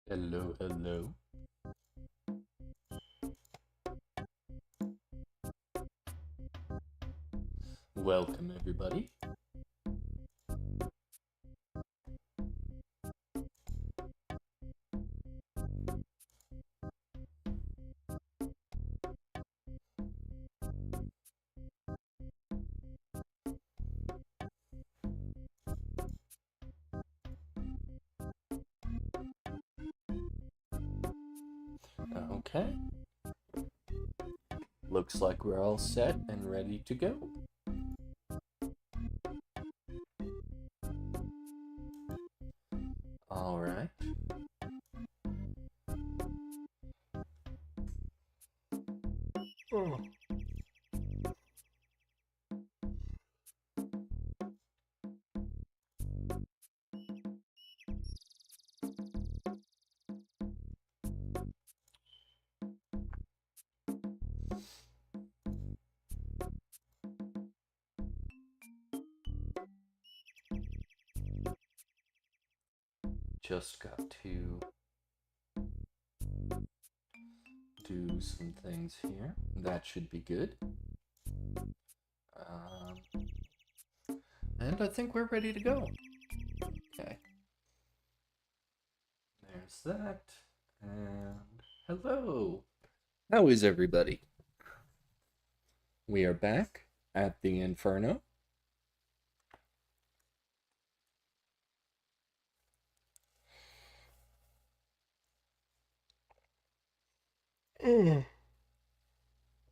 Hello, hello. Welcome, everybody. Okay. Looks like we're all set and ready to go. All right. Oh. Just got to do some things here. That should be good. And I think we're ready to go. Okay. There's that. And hello. How is everybody? We are back at the Inferno.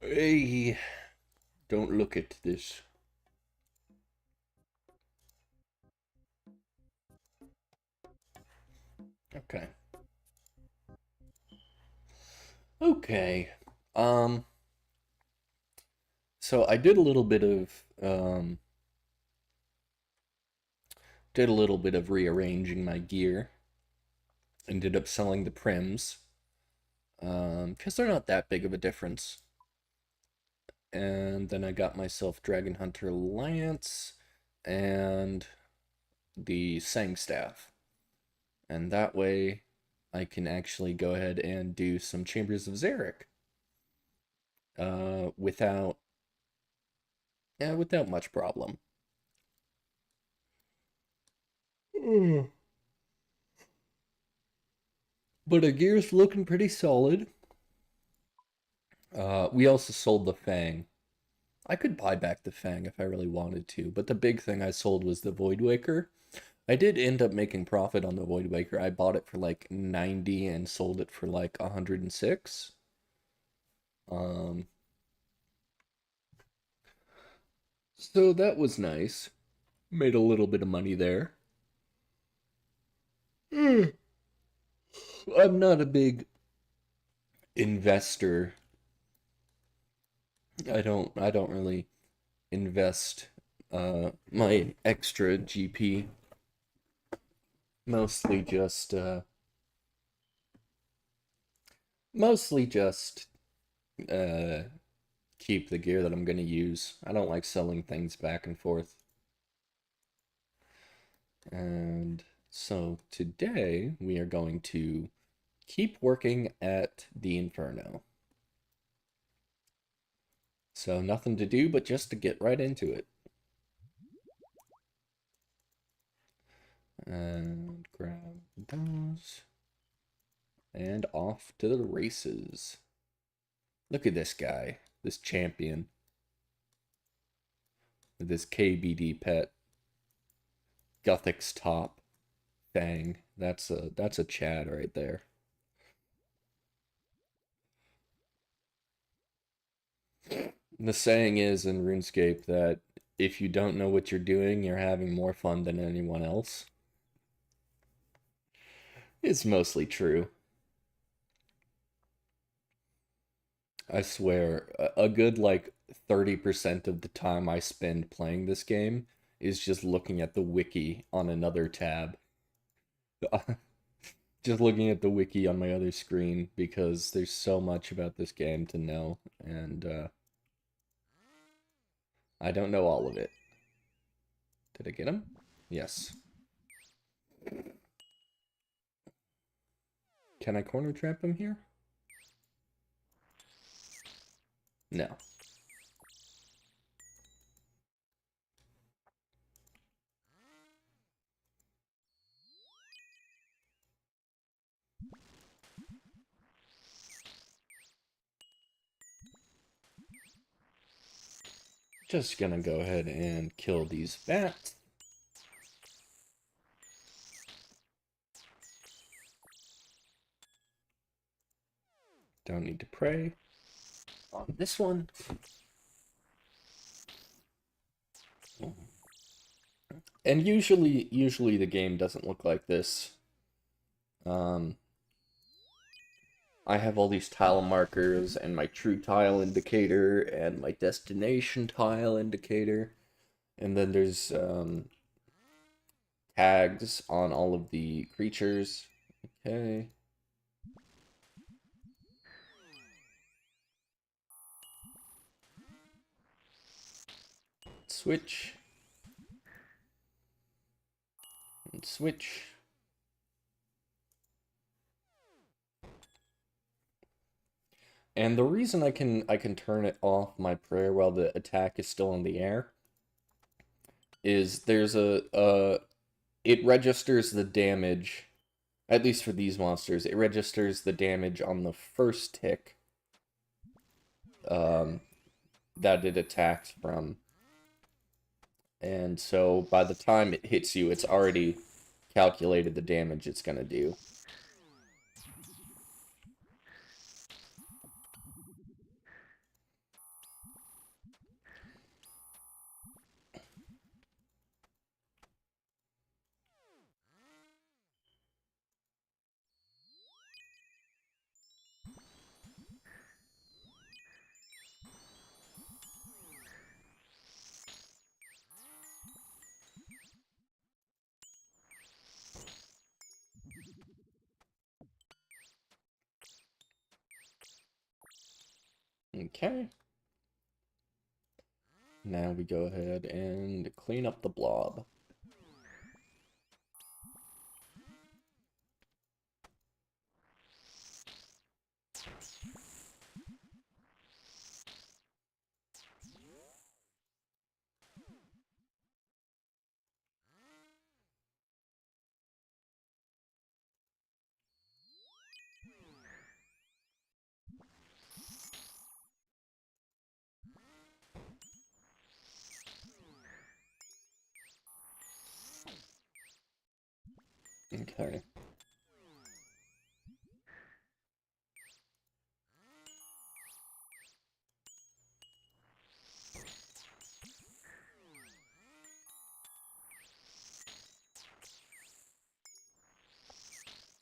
Hey, don't look at this. Okay. Okay. Um, so I did a little bit of rearranging my gear. Ended up selling the prims. Because they're not that big of a difference. And then I got myself Dragon Hunter Lance and the Sang Staff. And that way I can actually go ahead and do some Chambers of Xeric. Without much problem. But our gear's looking pretty solid. We also sold the Fang. I could buy back the Fang if I really wanted to, but the big thing I sold was the Voidwaker. I did end up making profit on the Voidwaker. I bought it for like 90 and sold it for like 106. Um, so that was nice. Made a little bit of money there. Mm. I'm not a big investor. I don't really invest my extra GP. Mostly just mostly just uh keep the gear that I'm gonna use. I don't like selling things back and forth. And so today we are going to keep working at the Inferno. So nothing to do but just to get right into it. And grab those. And off to the races. Look at this guy, this champion. With this KBD pet. Guthix top. Fang. That's a Chad right there. The saying is in RuneScape that if you don't know what you're doing, you're having more fun than anyone else. It's mostly true. I swear, a good like 30% of the time I spend playing this game is just looking at the wiki on another tab. Just looking at the wiki on my other screen because there's so much about this game to know, and I don't know all of it. Did I get him? Yes. Can I corner trap him here? No. Just gonna go ahead and kill these bats. Don't need to pray on this one. And usually the game doesn't look like this. I have all these tile markers and my true tile indicator and my destination tile indicator. And then there's tags on all of the creatures. Okay. Switch. And switch. And the reason I can turn it off my prayer while the attack is still in the air is there's it registers the damage, at least for these monsters, it registers the damage on the first tick that it attacks from. And so by the time it hits you, it's already calculated the damage it's gonna do. Okay. Now we go ahead and clean up the blob. Okay.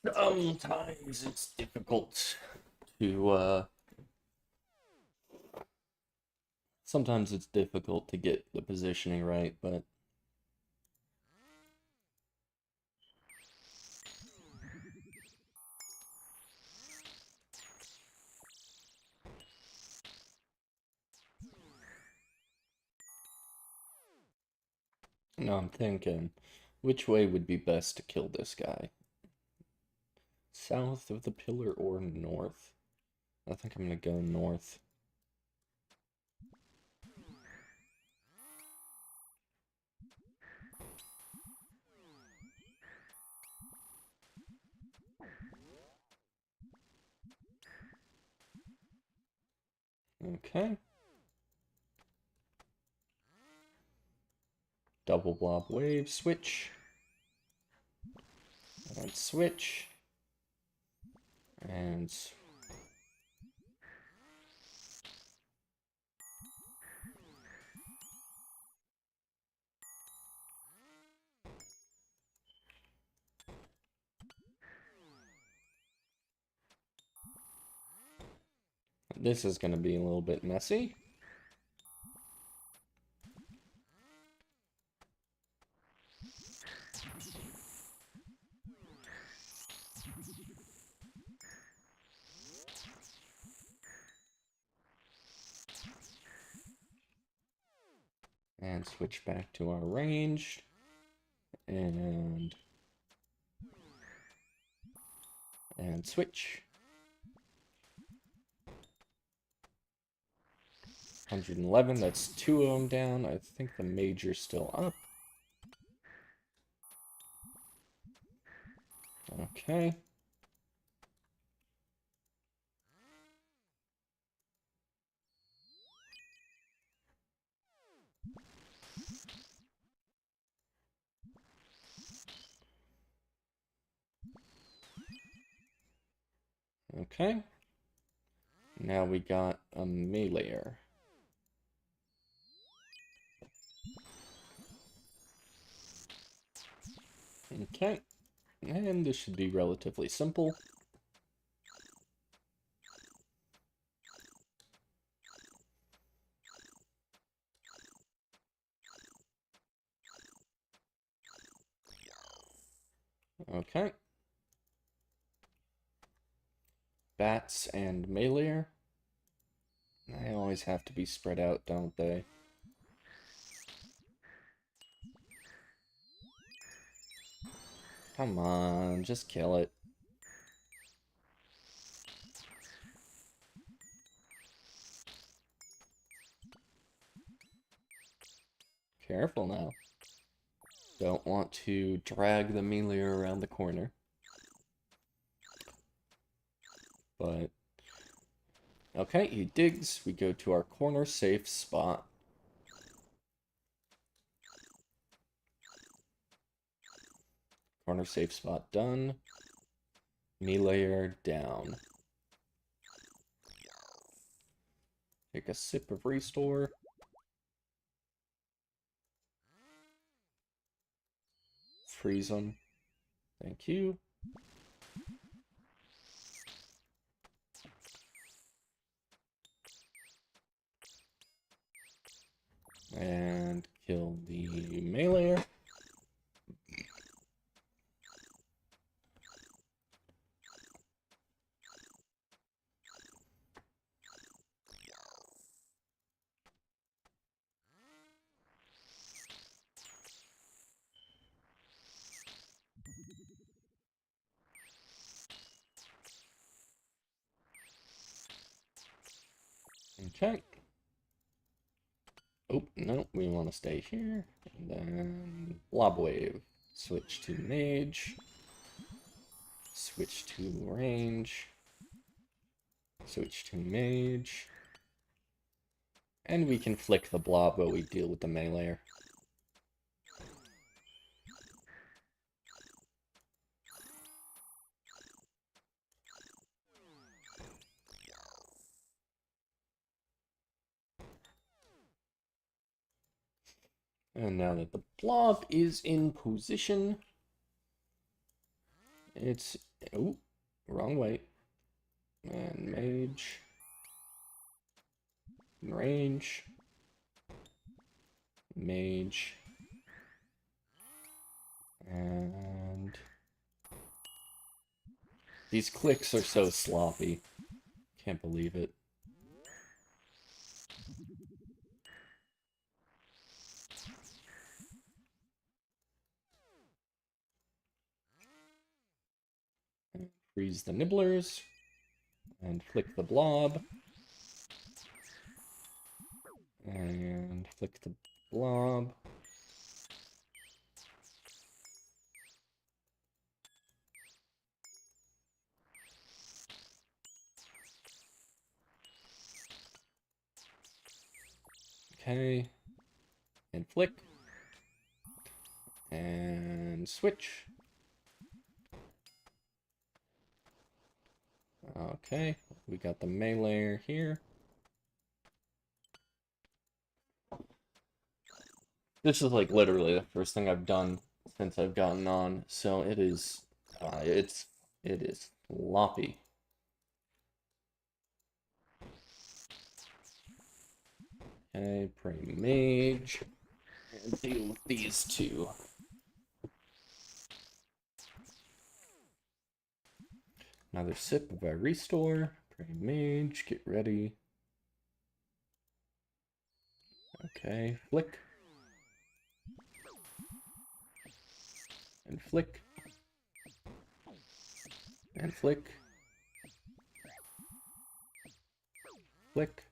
Sometimes it's difficult to, sometimes it's difficult to get the positioning right, but no, I'm thinking, which way would be best to kill this guy? South of the pillar or north? I think I'm gonna go north. Okay. Double blob wave, switch. And switch. And this is gonna be a little bit messy. And switch back to our ranged. And And switch. 111, that's 2 of them down. I think the major's still up. Okay. Okay. Now we got a meleeer. Okay. And this should be relatively simple. Okay. Bats and meleeer. They always have to be spread out, don't they? Come on, just kill it. Careful now. Don't want to drag the meleeer around the corner. But, okay, he digs. We go to our corner safe spot. Corner safe spot done. Meleeer down. Take a sip of restore. Freeze them. Thank you. And kill the meleeer. Okay. Oh, no, we want to stay here. And then blob wave. Switch to mage. Switch to range. Switch to mage. And we can flick the blob while we deal with the meleeer. And now that the blob is in position, it's... Oh, wrong way. And mage. Range. Mage. And... These clicks are so sloppy. Can't believe it. Freeze the nibblers. And flick the blob. And flick the blob. Okay. And flick. And switch. Okay, we got the meleeer here. This is like literally the first thing I've done since I've gotten on, so it is, it is sloppy. Okay, pray mage, and deal with these two. Another sip of our restore. Pray mage, get ready. Okay, flick. And flick. And flick. Flick.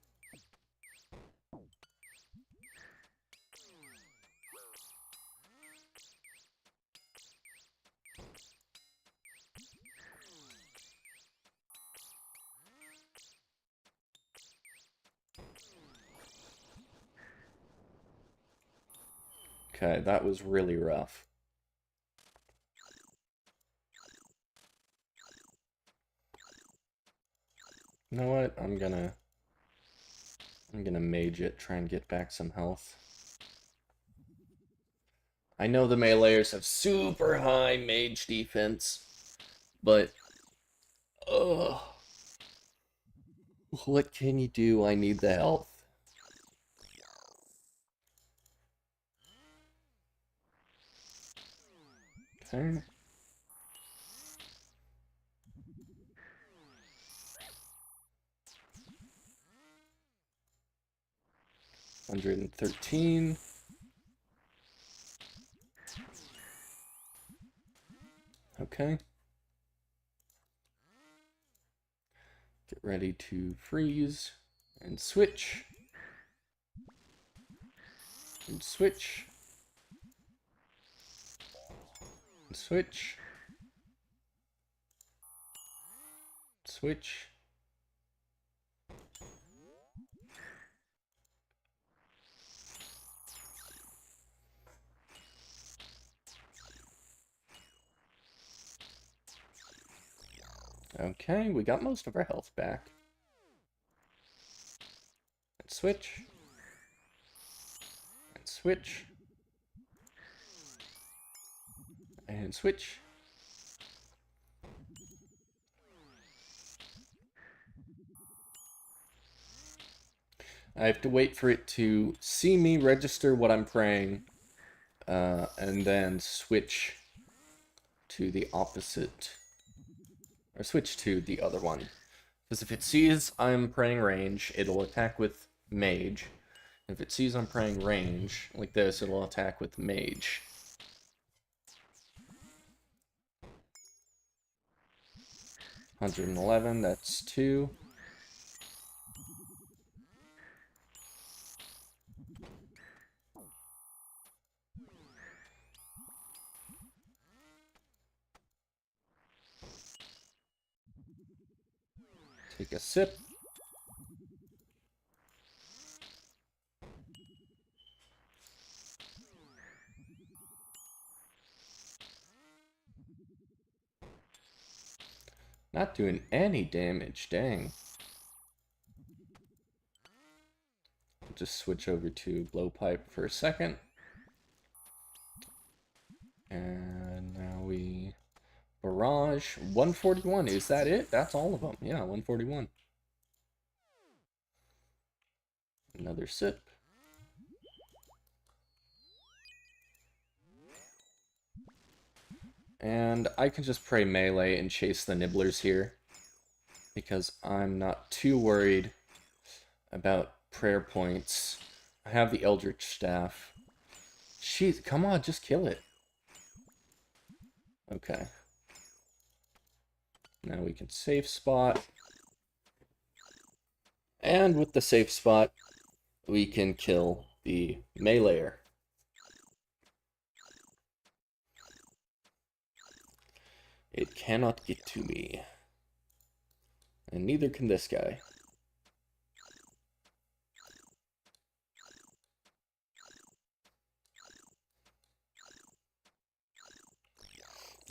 Okay, that was really rough. You know what? I'm gonna mage it, try and get back some health. I know the meleeers have super high mage defense, but ugh. What can you do? I need the health. Okay. $113. Okay. Get ready to freeze and switch. And switch. And switch. Switch. Okay, we got most of our health back. And switch. And switch. And switch. I have to wait for it to see me register what I'm praying, and then switch to the opposite, or switch to the other one. Because if it sees I'm praying range, it'll attack with mage. If it sees I'm praying range, like this, it'll attack with mage. $111, that's 2. Take a sip. Not doing any damage, dang. I'll just switch over to blowpipe for a second. And now we barrage 141. Is that it? That's all of them. Yeah, 141. Another sip. And I can just pray melee and chase the nibblers here, because I'm not too worried about prayer points. I have the Eldritch Staff. Jeez, come on, just kill it. Okay. Now we can safe spot. And with the safe spot, we can kill the meleeer. It cannot get to me. And neither can this guy.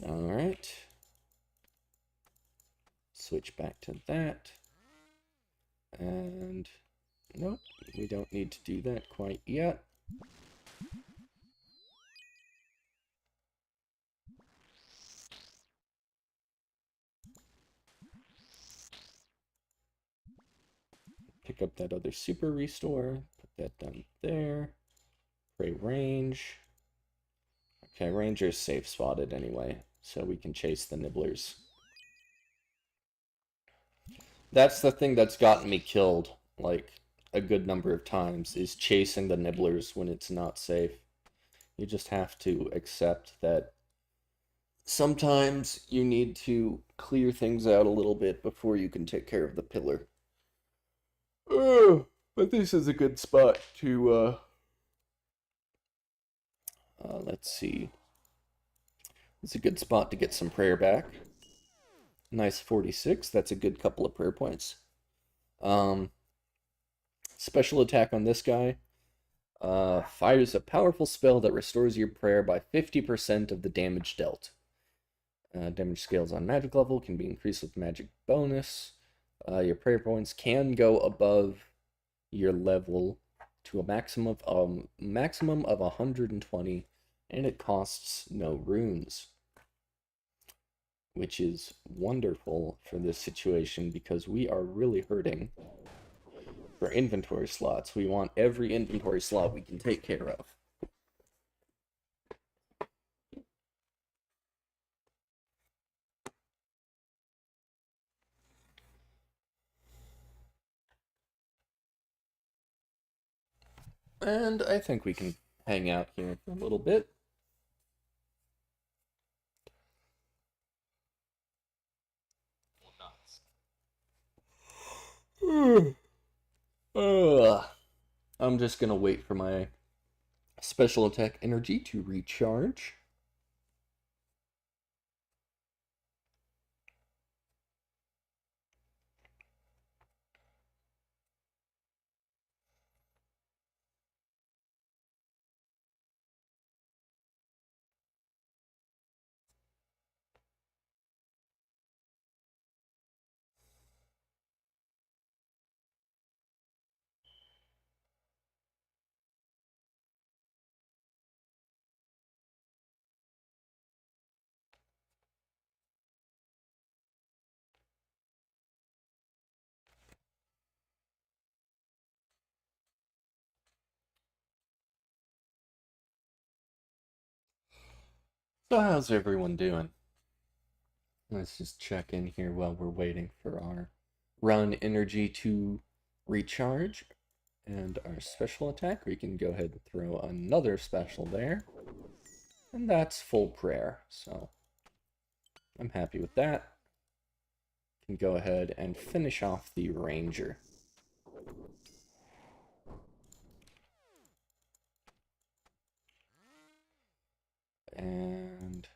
Alright. Switch back to that. And nope, we don't need to do that quite yet. Pick up that other super restore, put that down there. Pray range. Okay, ranger's safe spotted anyway, so we can chase the nibblers. That's the thing that's gotten me killed, like, a good number of times, is chasing the nibblers when it's not safe. You just have to accept that Sometimes you need to clear things out a little bit before you can take care of the pillar. But this is a good spot to, let's see. It's a good spot to get some prayer back. Nice 46. That's a good couple of prayer points. Um, Special attack on this guy. Fires a powerful spell that restores your prayer by 50% of the damage dealt. Damage scales on magic level can be increased with magic bonus. Your prayer points can go above your level to a maximum of 120, and it costs no runes, which is wonderful for this situation because we are really hurting for inventory slots. We want every inventory slot we can take care of. And I think we can hang out here for a little bit. I'm just gonna wait for my special attack energy to recharge. So how's everyone doing? Let's just check in here while we're waiting for our run energy to recharge. And our special attack, we can go ahead and throw another special there. And that's full prayer, so I'm happy with that. Can go ahead and finish off the ranger. And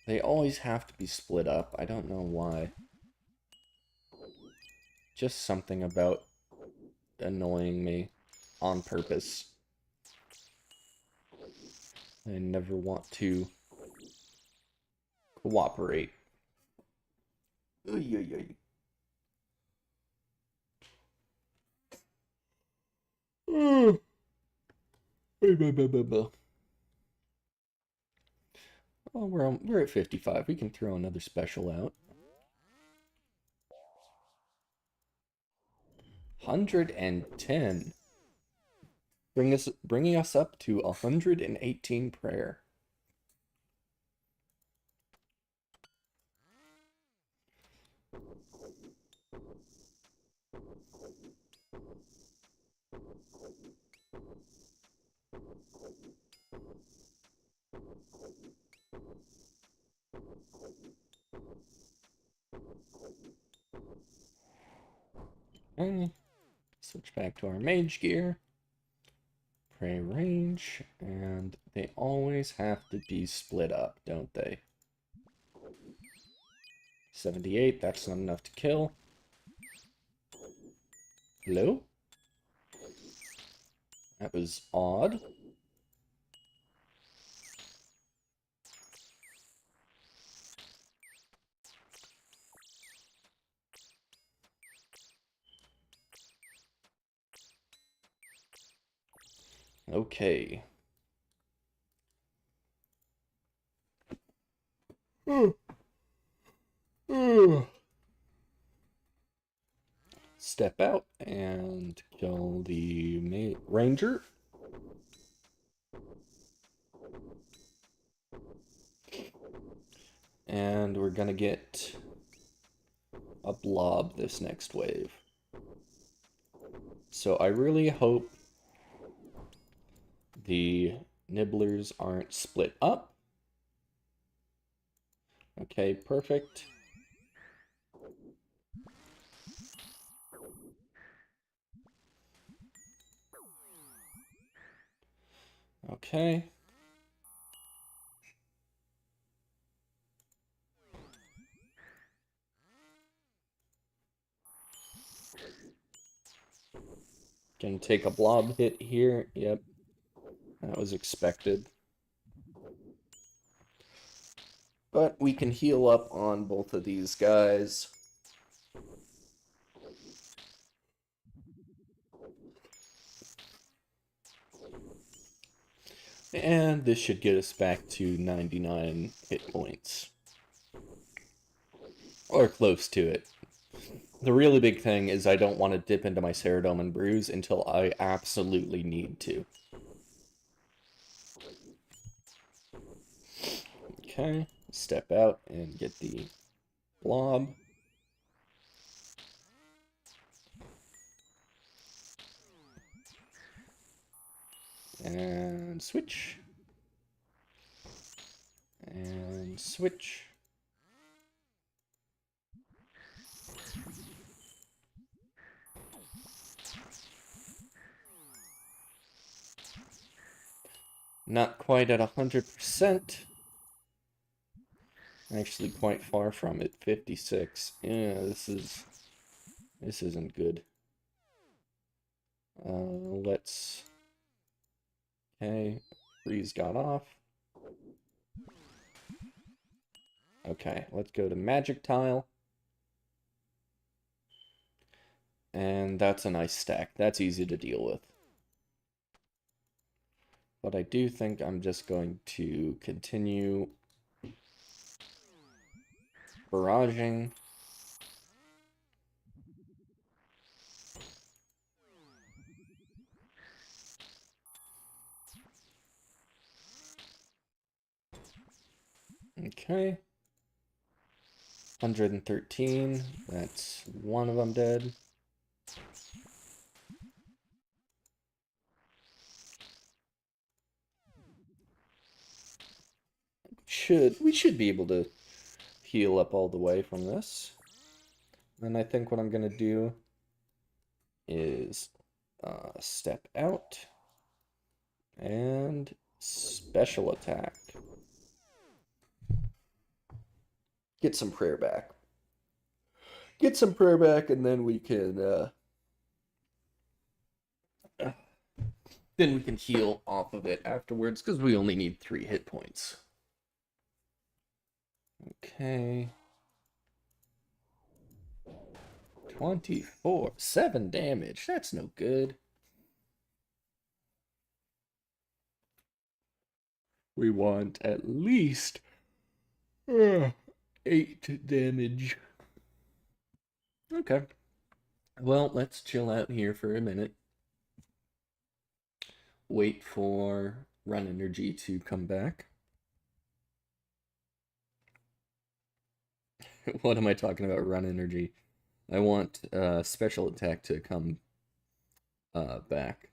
they always have to be split up. I don't know why. Just something about annoying me on purpose. I never want to cooperate. Oy, oy, oy. Oh, we're at 55. We can throw another special out. 110. Bringing us up to 118 prayer. Okay. Switch back to our mage gear. Prey range, and they always have to be split up, don't they? 78, that's not enough to kill. Hello? That was odd. Okay. Step out and kill the ranger. And we're gonna get a blob this next wave. So I really hope the nibblers aren't split up. Okay, perfect. Okay. Gonna take a blob hit here. Yep, that was expected. But we can heal up on both of these guys. And this should get us back to 99 hit points. Or close to it. The really big thing is I don't want to dip into my Ceradome and Bruise until I absolutely need to. Okay, step out and get the blob. And switch. And switch. Not quite at 100%. Actually quite far from it, 56. Yeah, this isn't good. Let's... Okay, freeze got off. Okay, let's go to magic tile. And that's a nice stack. That's easy to deal with. But I do think I'm just going to continue barraging. Okay. 113. That's one of them dead. We should be able to heal up all the way from this. And I think what I'm going to do is step out and special attack. Get some prayer back. Get some prayer back, and then we can heal off of it afterwards, because we only need 3 hit points. Okay. 24. 7 damage. That's no good. We want at least 8 damage. Okay. Well, let's chill out here for a minute. Wait for run energy to come back. What am I talking about, run energy? I want special attack to come back.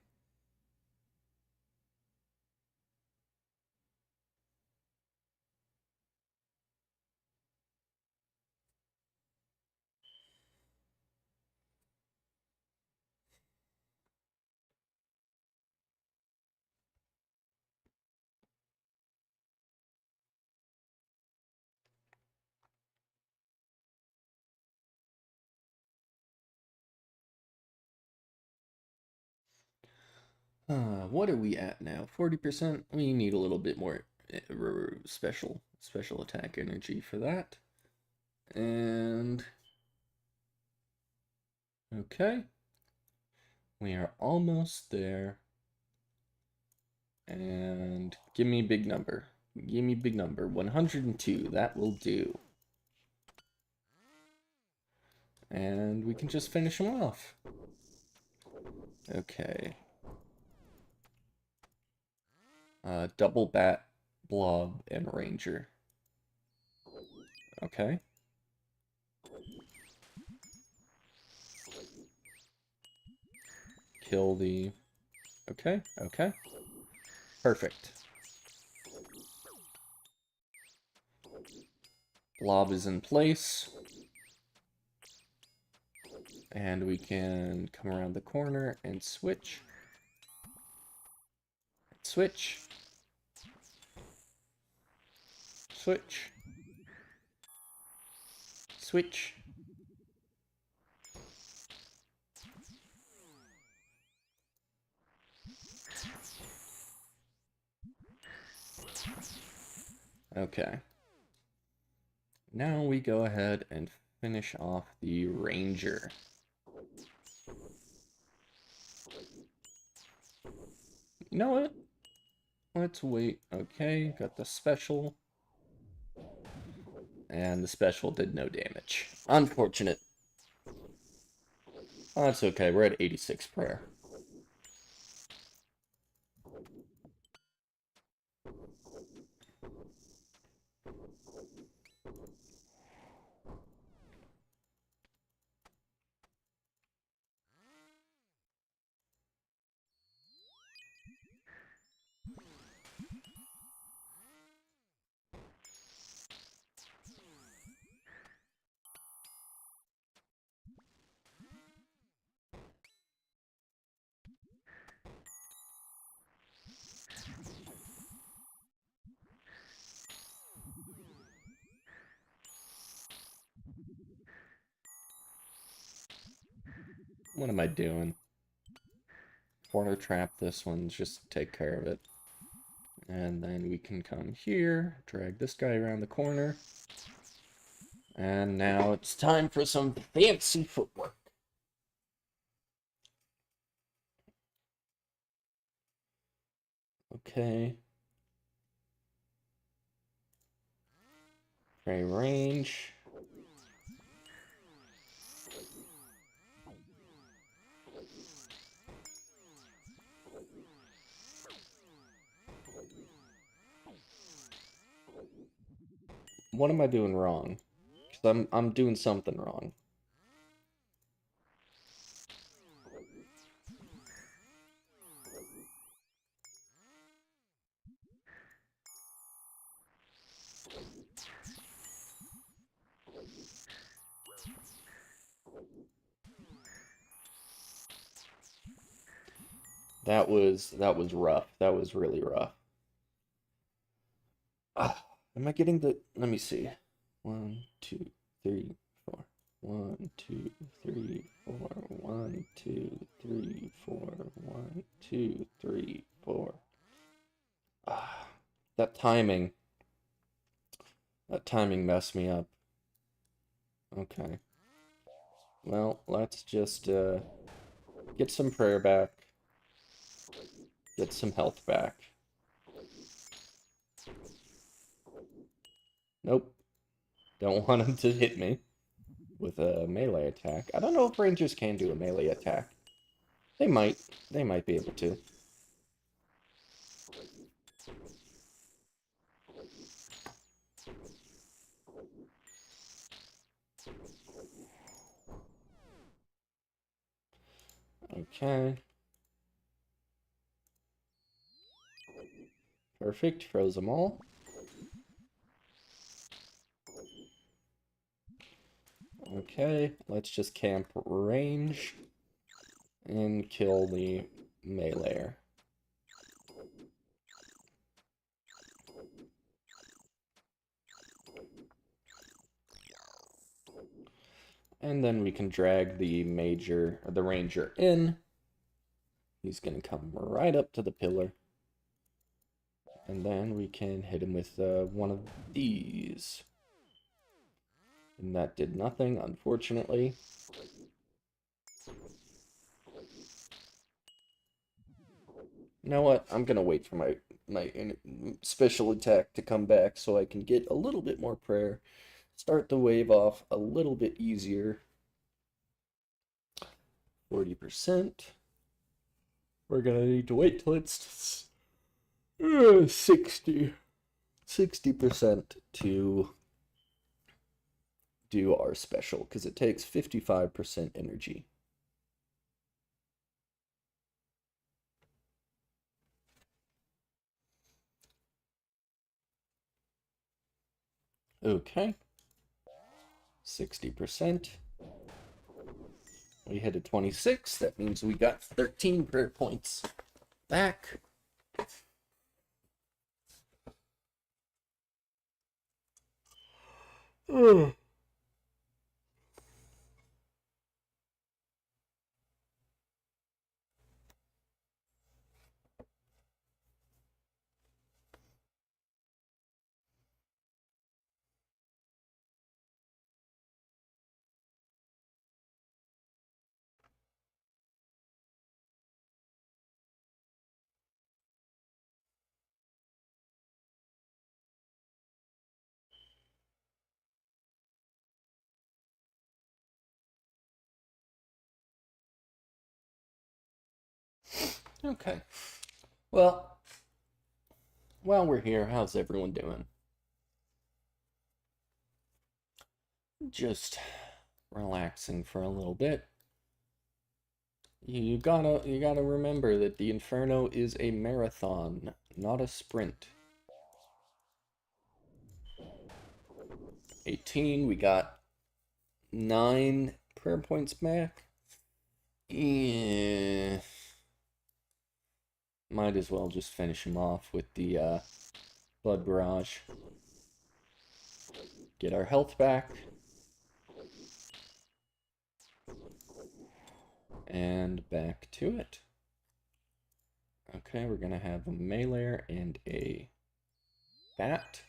What are we at now? 40%? We need a little bit more special attack energy for that. And okay. We are almost there. And give me a big number. Give me a big number. 102. That will do. And we can just finish him off. Okay. Double bat, blob, and ranger. Okay. Kill the... Okay, okay. Perfect. Blob is in place. And we can come around the corner and switch. Switch. Switch. Switch. Okay. Now we go ahead and finish off the ranger. You know what? Let's wait. Okay, got the special. And the special did no damage. Unfortunate. Oh, that's okay. We're at 86 prayer. What am I doing? Corner trap this one, just take care of it. And then we can come here, drag this guy around the corner. And now it's time for some fancy footwork. Okay. Prey range. What am I doing wrong? 'Cause I'm doing something wrong. That was rough. That was really rough. Am I getting the... Let me see. 1, 2, 3, 4. 1, 2, 3, 4. 1, 2, 3, 4. 1, 2, 3, 4. That timing. That timing messed me up. Okay. Well, let's just get some prayer back. Get some health back. Nope. Don't want him to hit me with a melee attack. I don't know if rangers can do a melee attack. They might. They might be able to. Okay. Perfect. Froze them all. Okay. Let's just camp range and kill the meleeer. And then we can drag the ranger in. He's going to come right up to the pillar. And then we can hit him with one of these. And that did nothing, unfortunately. You know what? I'm going to wait for my special attack to come back so I can get a little bit more prayer. Start the wave off a little bit easier. 40%. We're going to need to wait till it's 60% to do our special, because it takes 55% energy. Okay. 60%. We hit a 26. That means we got 13 prayer points back. Okay. Well, while we're here, how's everyone doing? Just relaxing for a little bit. You gotta remember that the Inferno is a marathon, not a sprint. 18, we got 9 prayer points back. Yeah. Might as well just finish him off with the blood barrage. Get our health back. And back to it. Okay, we're gonna have a melee and a bat.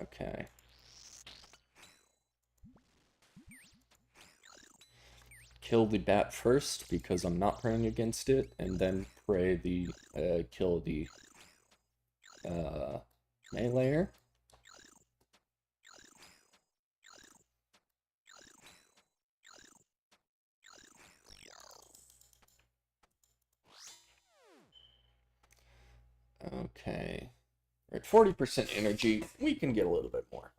Okay. Kill the bat first because I'm not praying against it, and then pray the kill the melee. Okay. We're at 40% energy. We can get a little bit more.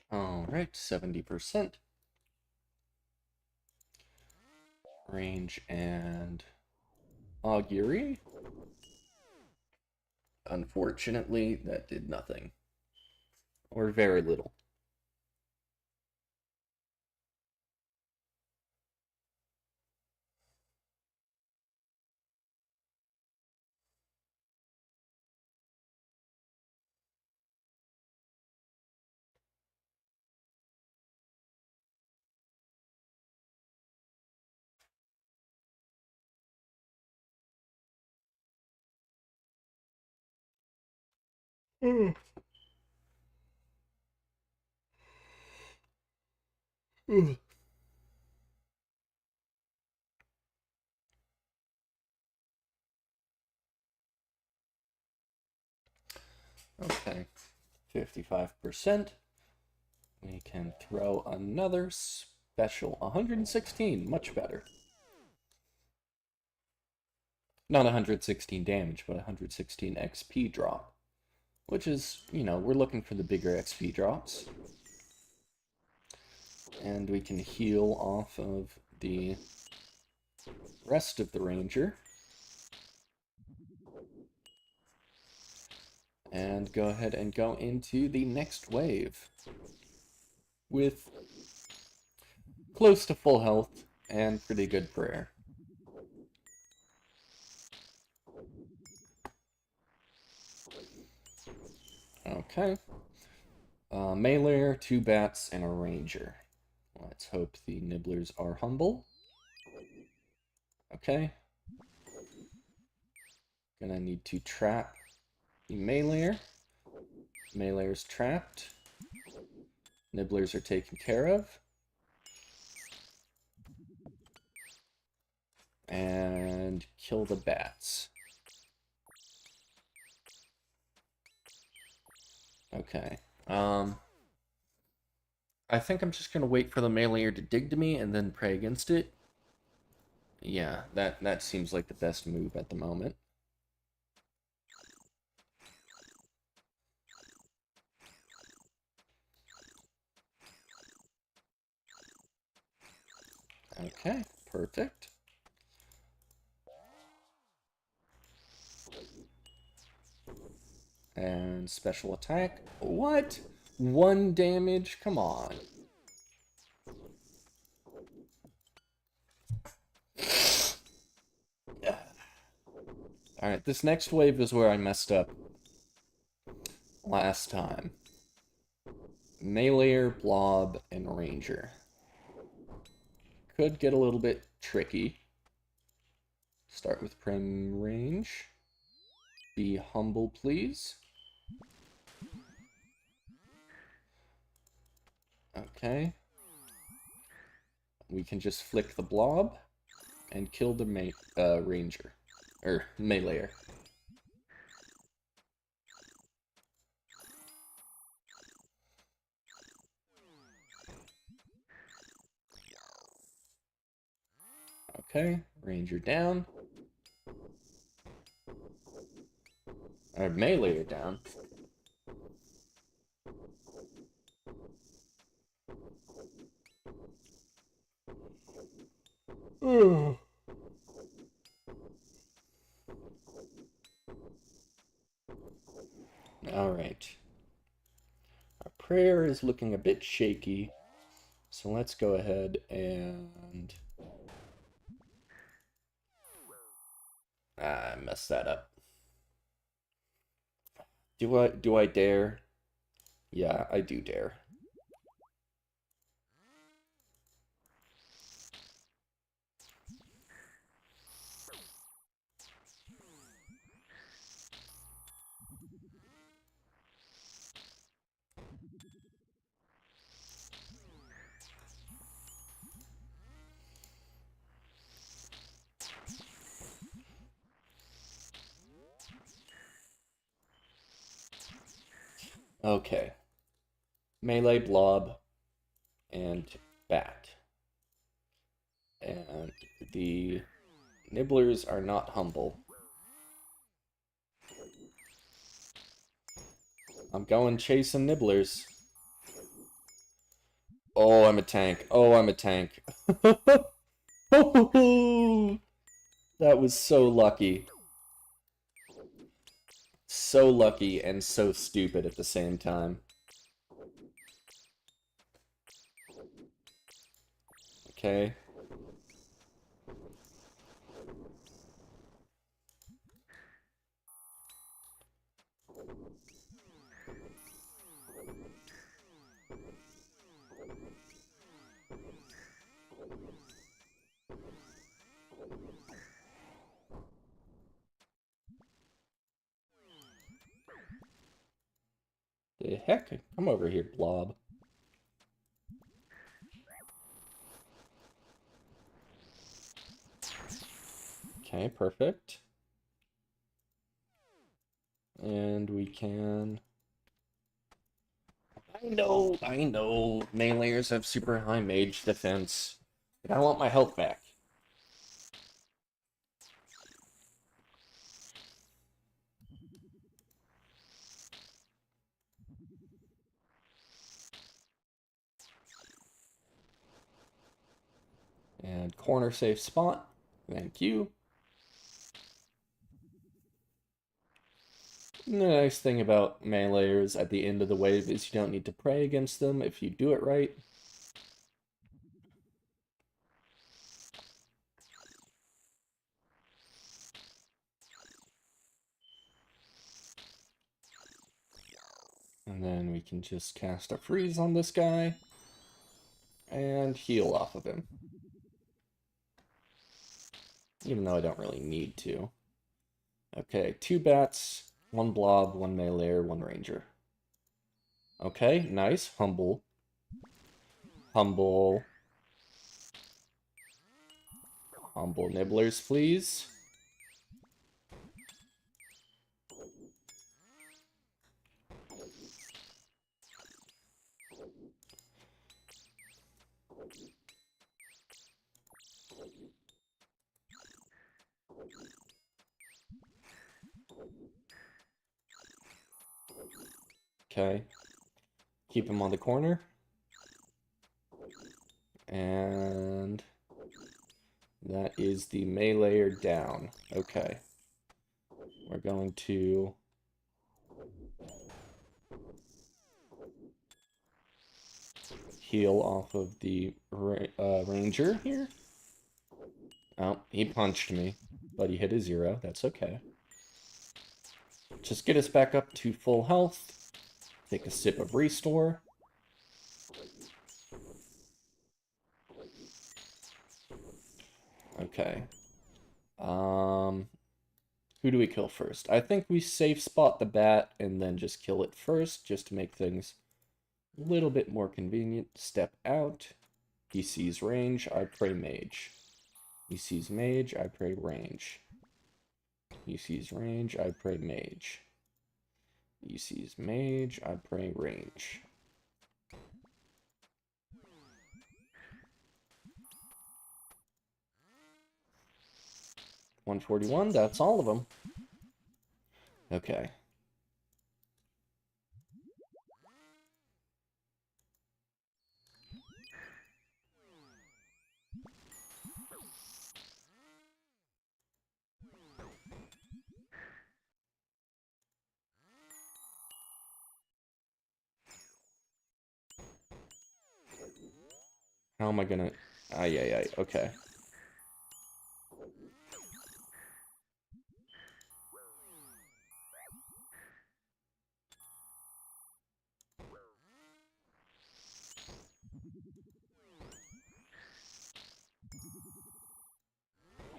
Alright, 70%. Range and augury. Unfortunately, that did nothing. Or very little. Mm. Mm. Okay, 55%. We can throw another special 116, much better. Not 116 damage, but 116 XP drop. Which is, you know, we're looking for the bigger XP drops. And we can heal off of the rest of the ranger. And go ahead and go into the next wave. With close to full health and pretty good prayer. Okay. Melee, 2 bats, and a ranger. Let's hope the nibblers are humble. Okay. Gonna need to trap the melee. Melee's trapped. Nibblers are taken care of. And kill the bats. Okay. I think I'm just gonna wait for the meleeer to dig to me and then pray against it. Yeah, that seems like the best move at the moment. Okay, perfect. And special attack. What? 1 damage? Come on. Alright, this next wave is where I messed up last time. Meleeer, blob, and ranger. Could get a little bit tricky. Start with prim range. Be humble, please. Okay. We can just flick the blob and kill the ranger. Or meleeer. Okay, ranger down. Or meleeer down. Alright. Our prayer is looking a bit shaky, so let's go ahead and... I messed that up. Do I dare? Yeah, I do dare. Okay. Melee, blob, and bat. And the nibblers are not humble. I'm going chasing nibblers. Oh, I'm a tank. Oh, I'm a tank. That was so lucky. So lucky and so stupid at the same time. Okay. The heck? Come over here, blob. Okay, perfect. And we can... I know. Meleeers have super high mage defense. But I want my health back. And corner safe spot. Thank you. And the nice thing about meleeers at the end of the wave is you don't need to pray against them if you do it right. And then we can just cast a freeze on this guy and heal off of him. Even though I don't really need to. Okay, 2 bats, 1 blob, 1 meleeer, 1 ranger. Okay, nice. Humble. Humble. Humble nibblers, please. Okay. Keep him on the corner. And that is the meleeer down. Okay. We're going to heal off of the ranger here. Oh, he punched me, but he hit a 0. That's okay. Just get us back up to full health. Take a sip of restore. Okay. Who do we kill first? I think we safe spot the bat and then just kill it first, just to make things a little bit more convenient. Step out. He sees range, I pray mage. He sees mage, I pray range. He sees range, I pray mage. He sees mage, I pray range. $141, that's all of them. Okay. How am I gonna... Ay, okay.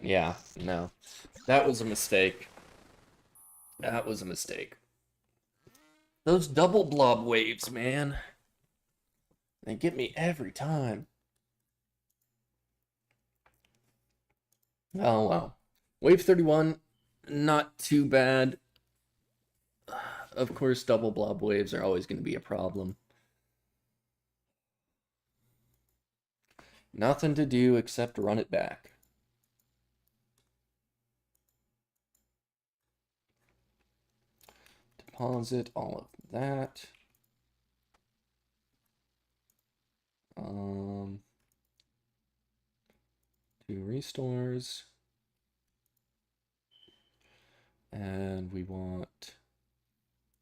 Yeah, no. That was a mistake. That was a mistake. Those double blob waves, man. They get me every time. Oh, well. Wave 31, not too bad. Of course, double blob waves are always going to be a problem. Nothing to do except run it back. Deposit all of that. 2 restores. And we want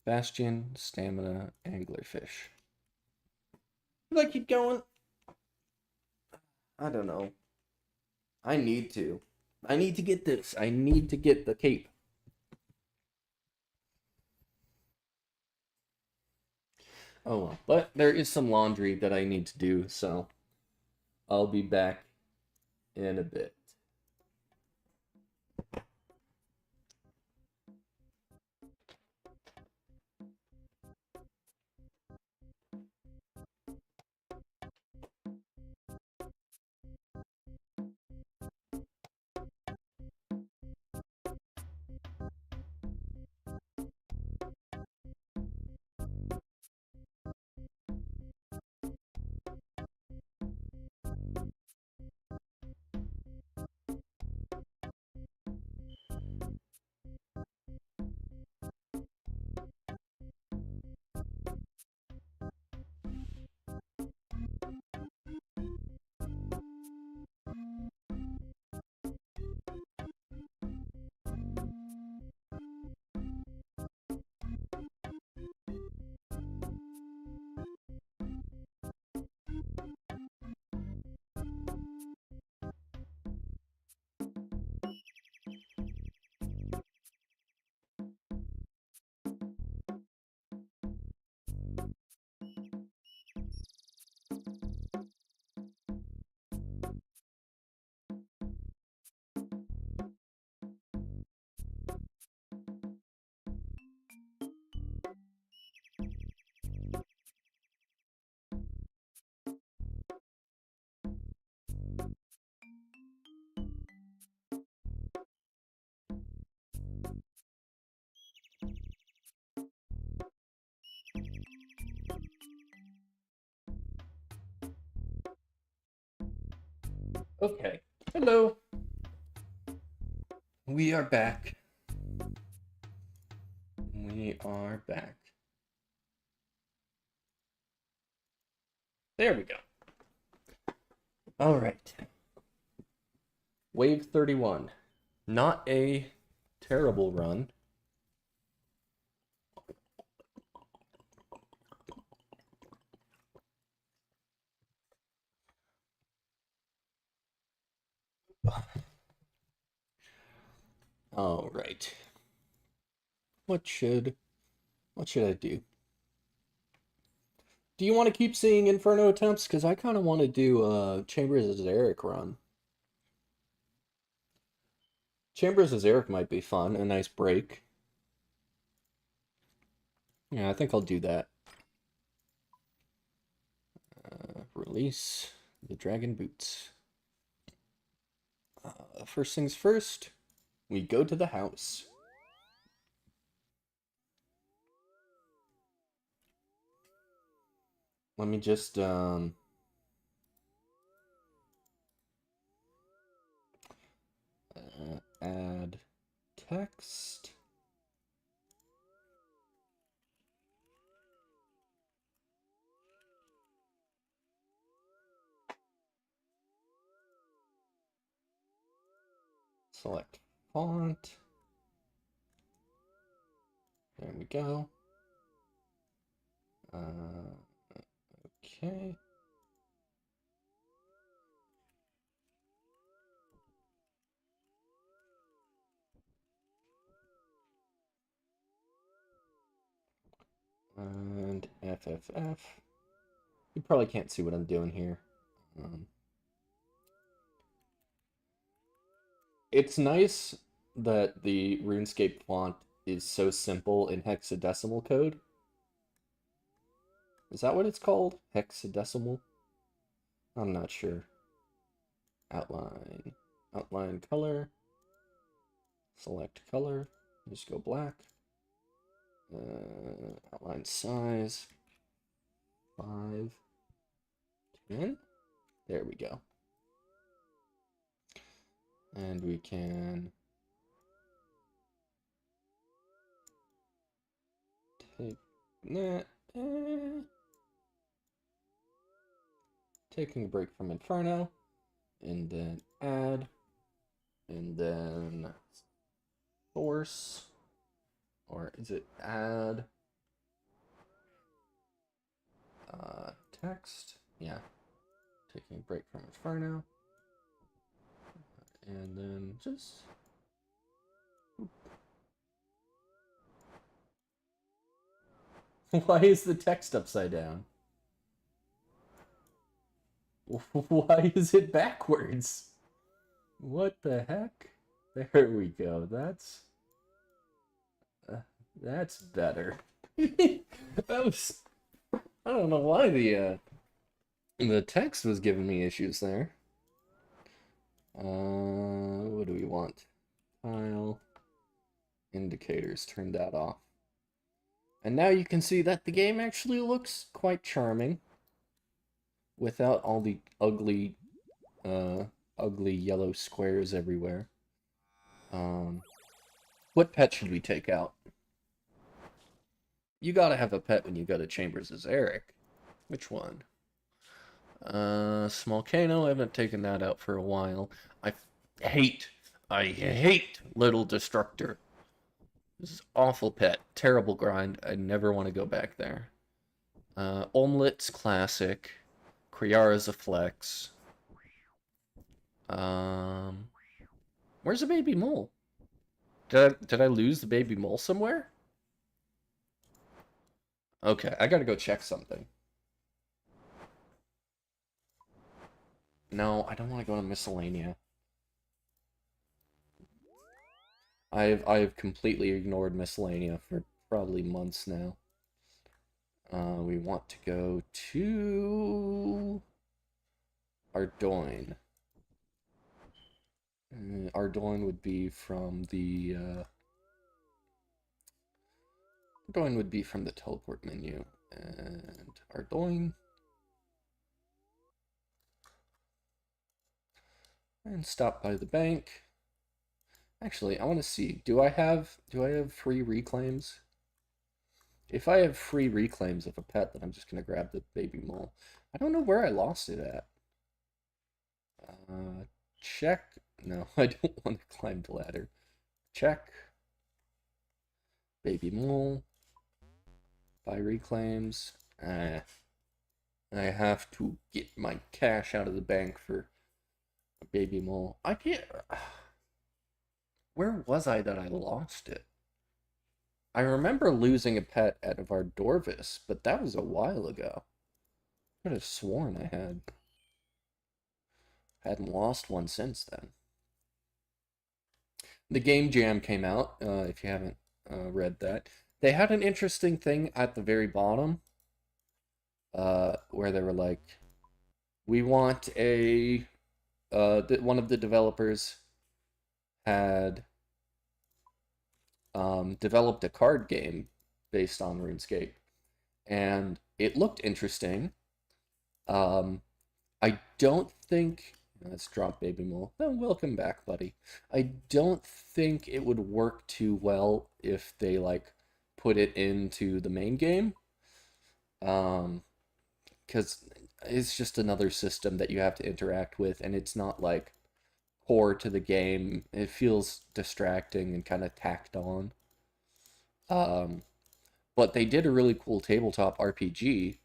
Bastion, Stamina, Anglerfish. Should I keep going? I don't know. I need to. I need to get this. I need to get the cape. Oh well. But there is some laundry that I need to do, so I'll be back in a bit. Okay. Hello. We are back. We are back. There we go. All right. Wave 31. Not a terrible run. All right. What should I do? Do you want to keep seeing Inferno attempts? Because I kind of want to do Chambers' Eric run. Chambers' Eric might be fun, a nice break. Yeah, I think I'll do that. Release the Dragon Boots. First things first, we go to the house. Let me just add text. Select font. There we go. Okay. And FFF. You probably can't see what I'm doing here. It's nice that the RuneScape font is so simple in hexadecimal code. Is that what it's called? Hexadecimal? I'm not sure. Outline. Outline color. Select color. Just go black. Outline size. 5. 10. There we go. And we can take that. Taking a break from Inferno. And then add. And then force. Or is it add? Text. Yeah. Taking a break from Inferno. And then just... Why is the text upside down? Why is it backwards? What the heck? There we go. That's better. That was... I don't know why the text was giving me issues there. What do we want? Tile. Indicators. Turn that off. And now you can see that the game actually looks quite charming. Without all the ugly yellow squares everywhere. What pet should we take out? You gotta have a pet when you go to Chambers as Eric. Which one? Small Kano, I haven't taken that out for a while. I hate Little Destructor. This is awful pet. Terrible grind. I never want to go back there. Omelet's classic. Kriara's a flex. Where's the baby mole? Did I lose the baby mole somewhere? Okay, I gotta go check something. No, I don't want to go to Miscellanea. I've completely ignored Miscellanea for probably months now. We want to go to Ardoin. Ardoin would be from the Ardoin would be from the teleport menu. And Ardoin. And stop by the bank. Actually, I want to see. Do I have free reclaims? If I have free reclaims of a pet, then I'm just gonna grab the baby mole. I don't know where I lost it at. Uh, check. No, I don't want to climb the ladder. Check. Baby mole. Buy reclaims. I have to get my cash out of the bank for a baby mole. I can't. Where was I that I lost it? I remember losing a pet at Vardorvis, but that was a while ago. I could have sworn I hadn't lost one since then. The Game Jam came out, if you haven't read that. They had an interesting thing at the very bottom, where they were like, we want one of the developers had developed a card game based on RuneScape, and it looked interesting. Um, I don't think. Let's drop Baby Mole. Oh, welcome back, buddy. I don't think it would work too well if they like put it into the main game. Because it's just another system that you have to interact with, and it's not like core to the game. It feels distracting and kind of tacked on. Um, but they did a really cool tabletop RPG,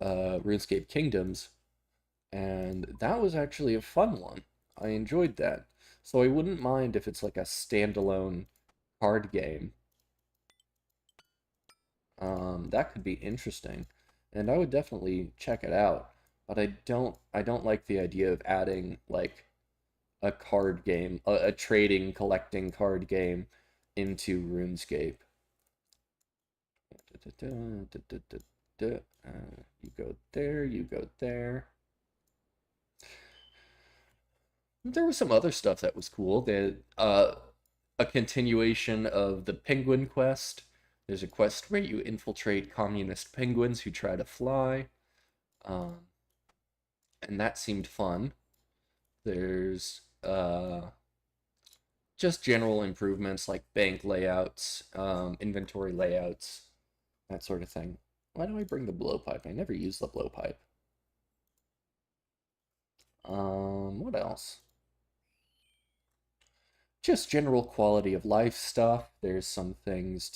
RuneScape Kingdoms, and that was actually a fun one. I enjoyed that. So I wouldn't mind if it's like a standalone card game. That could be interesting, and I would definitely check it out. But I don't like the idea of adding like a card game, a trading collecting card game into RuneScape. You go there, you go there. There was some other stuff that was cool. A continuation of the penguin quest. There's a quest where you infiltrate communist penguins who try to fly, um, and that seemed fun. There's just general improvements like bank layouts, inventory layouts, that sort of thing. Why do I bring the blowpipe? I never use the blowpipe. What else? Just general quality of life stuff. There's some things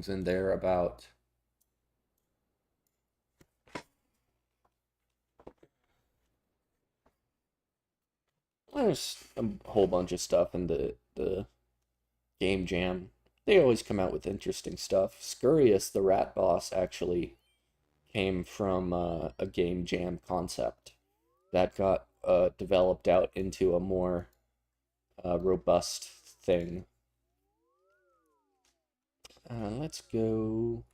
in there about there's a whole bunch of stuff in the game jam. They always come out with interesting stuff. Scurious, the rat boss, actually came from a game jam concept that got developed out into a more robust thing. Let's go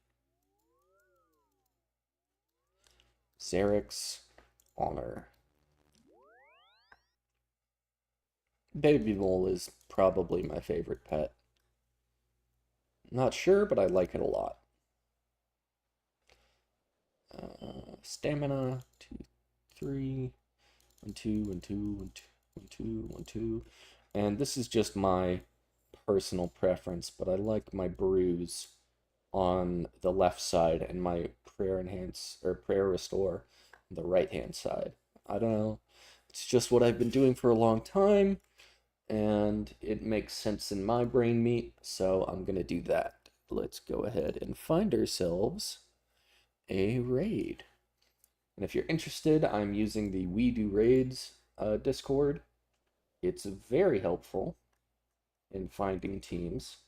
Zarek's Honor. Baby Mole is probably my favorite pet. Not sure, but I like it a lot. Stamina, 2, 3, 1, 2, 1, 2, 1, 2, 1, 2, 1, 2. And this is just my personal preference, but I like my bruise on the left side and my prayer enhance or prayer restore on the right hand side. I don't know. It's just what I've been doing for a long time, and it makes sense in my brain meat, so I'm gonna do that. Let's go ahead and find ourselves a raid. And if you're interested, I'm using the We Do Raids Discord. It's very helpful in finding teams.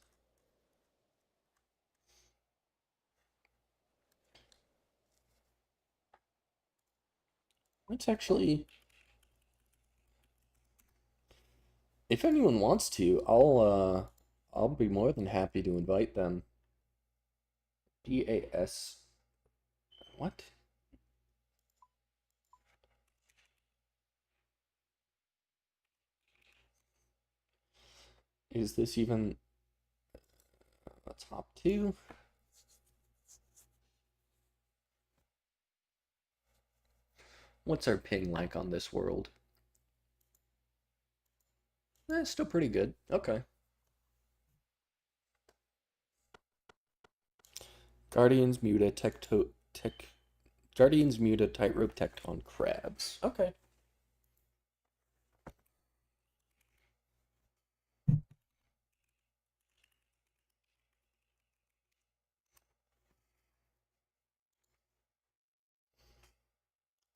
Let's actually, if anyone wants to, I'll be more than happy to invite them. DAS. What? Is this even a top 2? What's our ping like on this world? Still pretty good. Okay. Guardians Muta Guardians Muta Tightrope Tecton Crabs. Okay.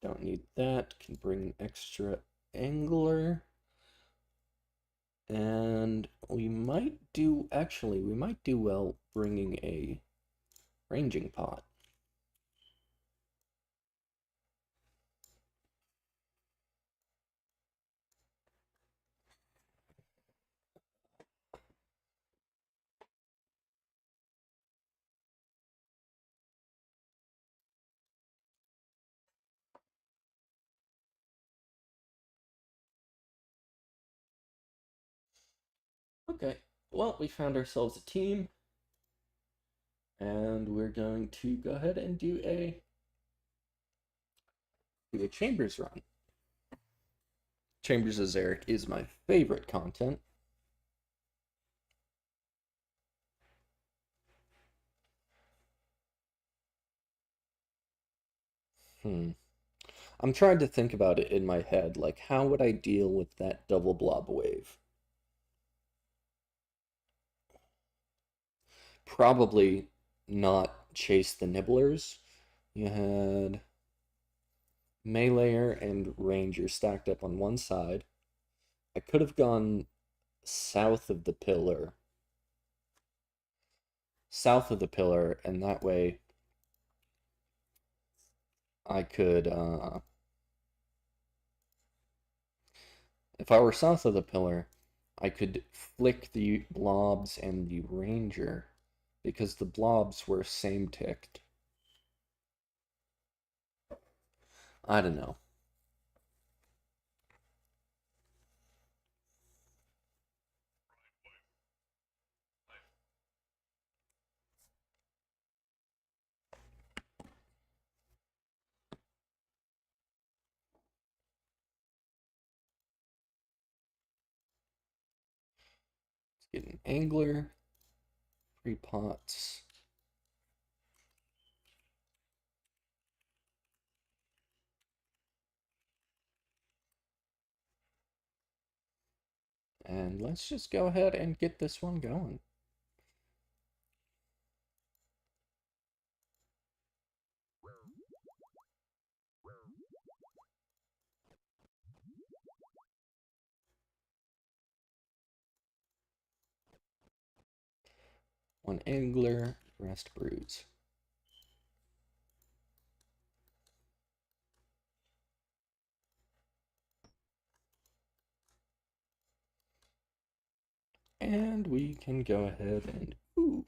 Don't need that. Can bring extra angler. And we might do, actually, we might do well bringing a ranging pot. Okay, well, we found ourselves a team, and we're going to go ahead and do a Chambers run. Chambers of Zarek is my favorite content. I'm trying to think about it in my head, like how would I deal with that double blob wave? Probably not chase the nibblers. You had Meleeer and Ranger stacked up on one side. I could have gone south of the pillar. South of the pillar, and that way I could, if I were south of the pillar, I could flick the blobs and the ranger, because the blobs were same ticked. I don't know. Let's get an angler. 3 pots. And let's just go ahead and get this one going. One angler, rest brews. And we can go ahead and, ooh,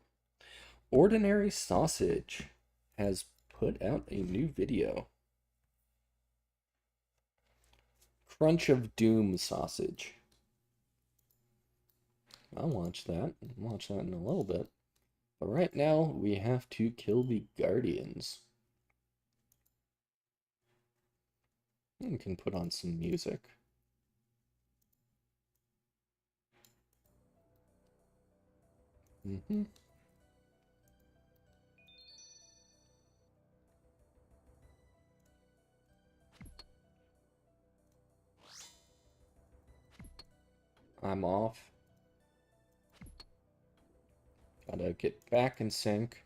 Ordinary Sausage has put out a new video. Crunch of Doom Sausage. I'll watch that. I'll watch that in a little bit. But right now, we have to kill the Guardians. We can put on some music. Mm-hmm. I'm off. Gotta get back in sync.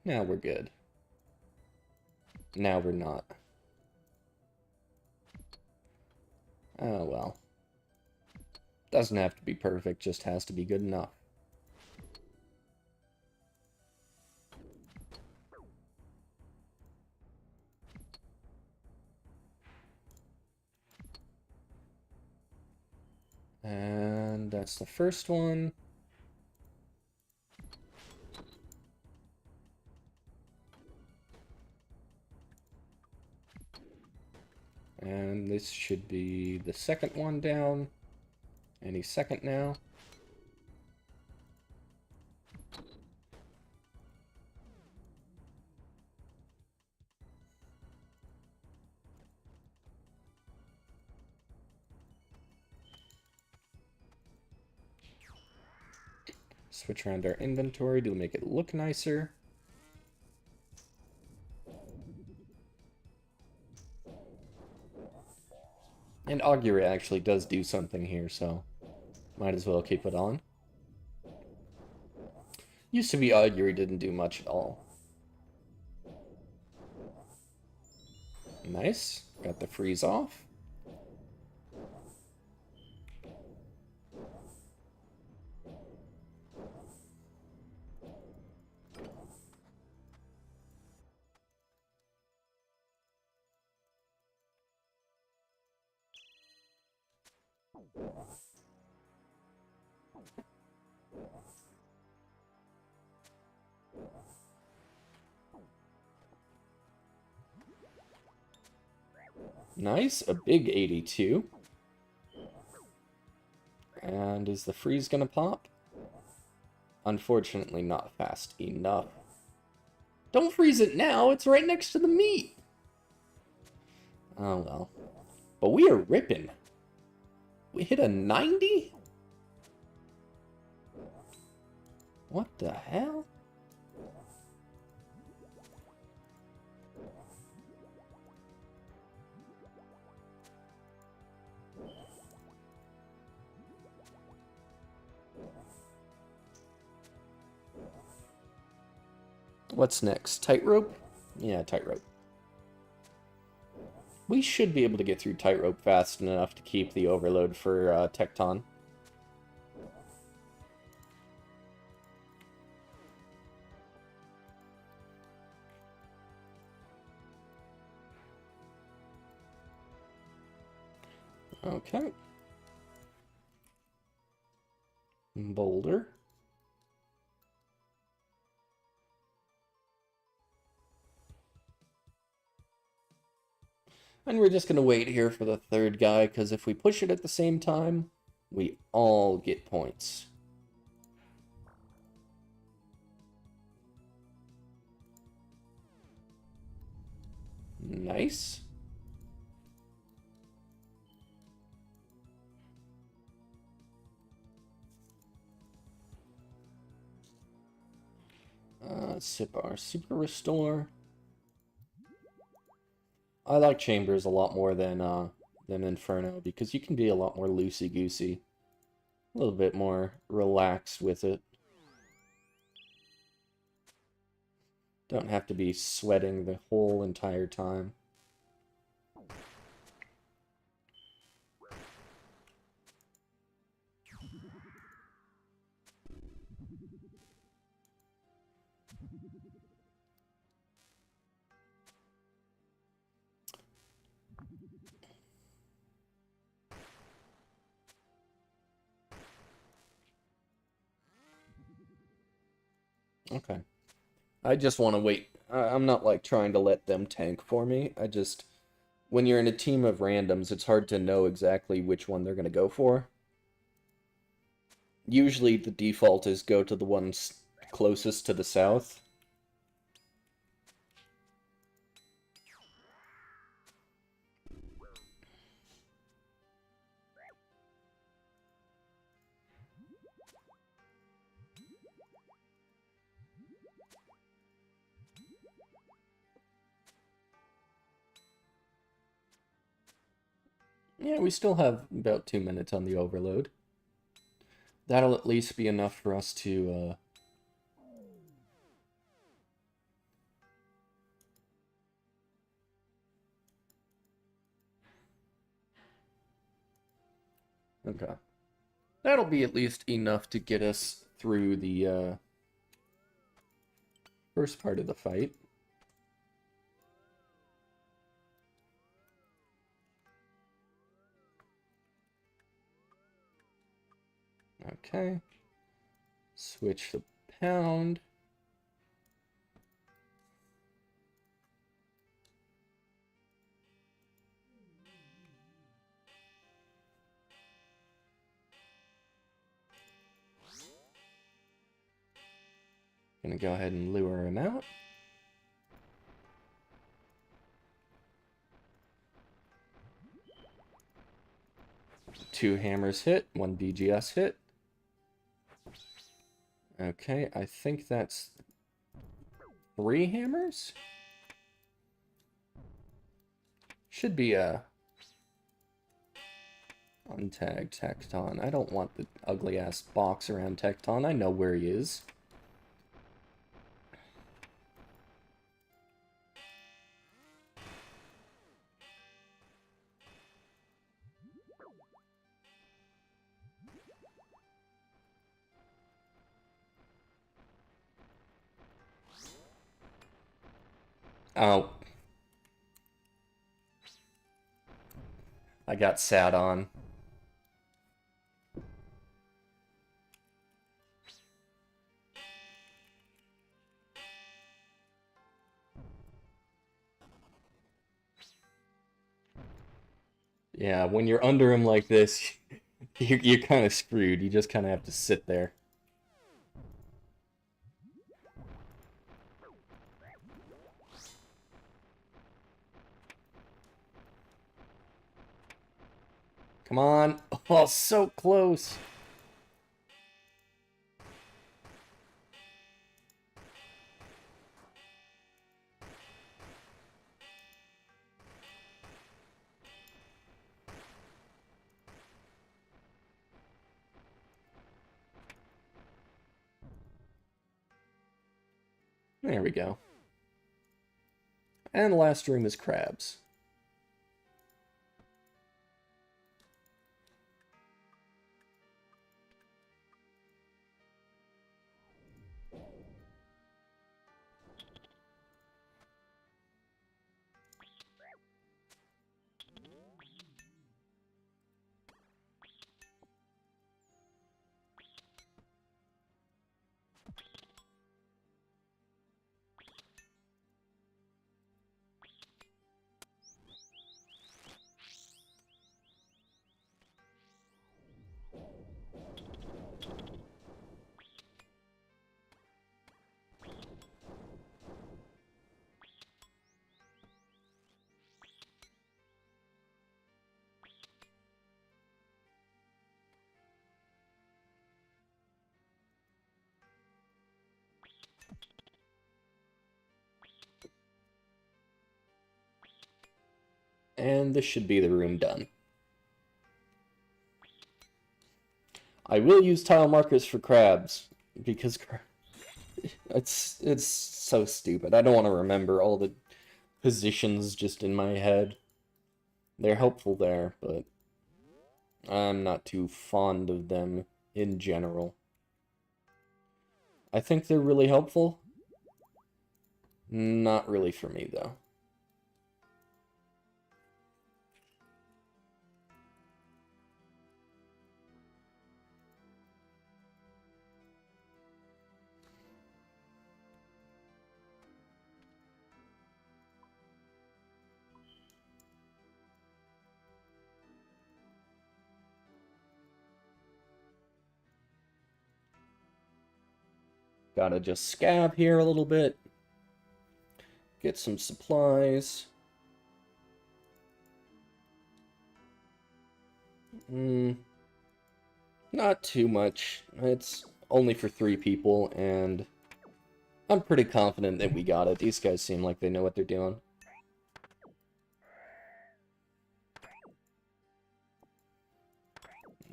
Now we're good. Now we're not. Oh well. Doesn't have to be perfect, just has to be good enough. And that's the first one. And this should be the second one down. Any second now. Switch around our inventory to make it look nicer. And Augury actually does do something here, so might as well keep it on. Used to be Augury didn't do much at all. Nice. Got the freeze off. Nice, a big 82. And is the freeze gonna pop? Unfortunately, not fast enough. Don't freeze it now, it's right next to the meat. Oh well. But we are ripping. We hit a 90? What the hell? What's next? Tightrope? Yeah, tightrope. We should be able to get through tightrope fast enough to keep the overload for Tecton. Okay. Boulder. And we're just going to wait here for the third guy, because if we push it at the same time, we all get points. Nice. Sip our Super Restore. I like Chambers a lot more than Inferno, because you can be a lot more loosey-goosey. A little bit more relaxed with it. Don't have to be sweating the whole entire time. Okay. I just want to wait. I'm not like trying to let them tank for me. I just, when you're in a team of randoms, it's hard to know exactly which one they're going to go for. Usually the default is go to the ones closest to the south. Yeah, we still have about 2 minutes on the overload. That'll at least be enough for us to, Okay. That'll be at least enough to get us through the, first part of the fight. Okay. Switch the pound. Gonna go ahead and lure him out. Two hammers hit, one BGS hit. Okay, I think that's 3 hammers? Should be a untagged Tecton. I don't want the ugly-ass box around Tecton. I know where he is. Oh. I got sat on. Yeah, when you're under him like this, you're kind of screwed. You just kind of have to sit there. Come on. Oh, so close. There we go. And the last room is crabs. And this should be the room done. I will use tile markers for crabs, because it's so stupid. I don't want to remember all the positions just in my head. They're helpful there, but I'm not too fond of them in general. I think they're really helpful. Not really for me, though. Gotta just scab here a little bit. Get some supplies. Not too much. It's only for 3 people, and I'm pretty confident that we got it. These guys seem like they know what they're doing.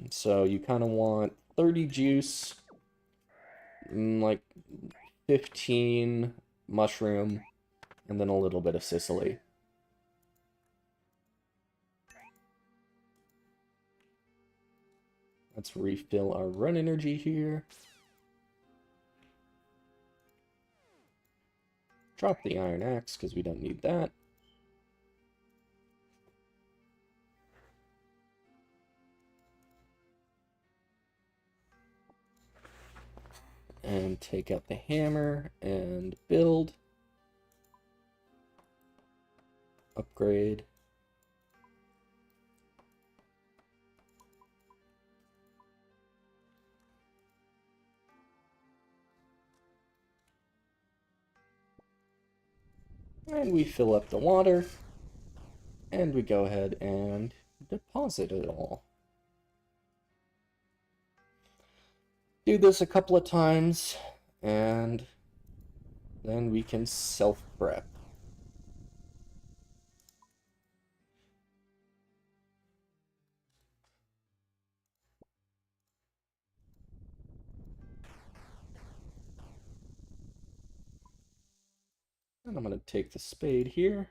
So you kind of want 30 juice, like 15 mushroom, and then a little bit of Sicily. Let's refill our run energy here. Drop the iron axe because we don't need that. And take out the hammer and build. Upgrade. And we fill up the water. And we go ahead and deposit it all. do this a couple of times, and then we can self-prep. And I'm going to take the spade here,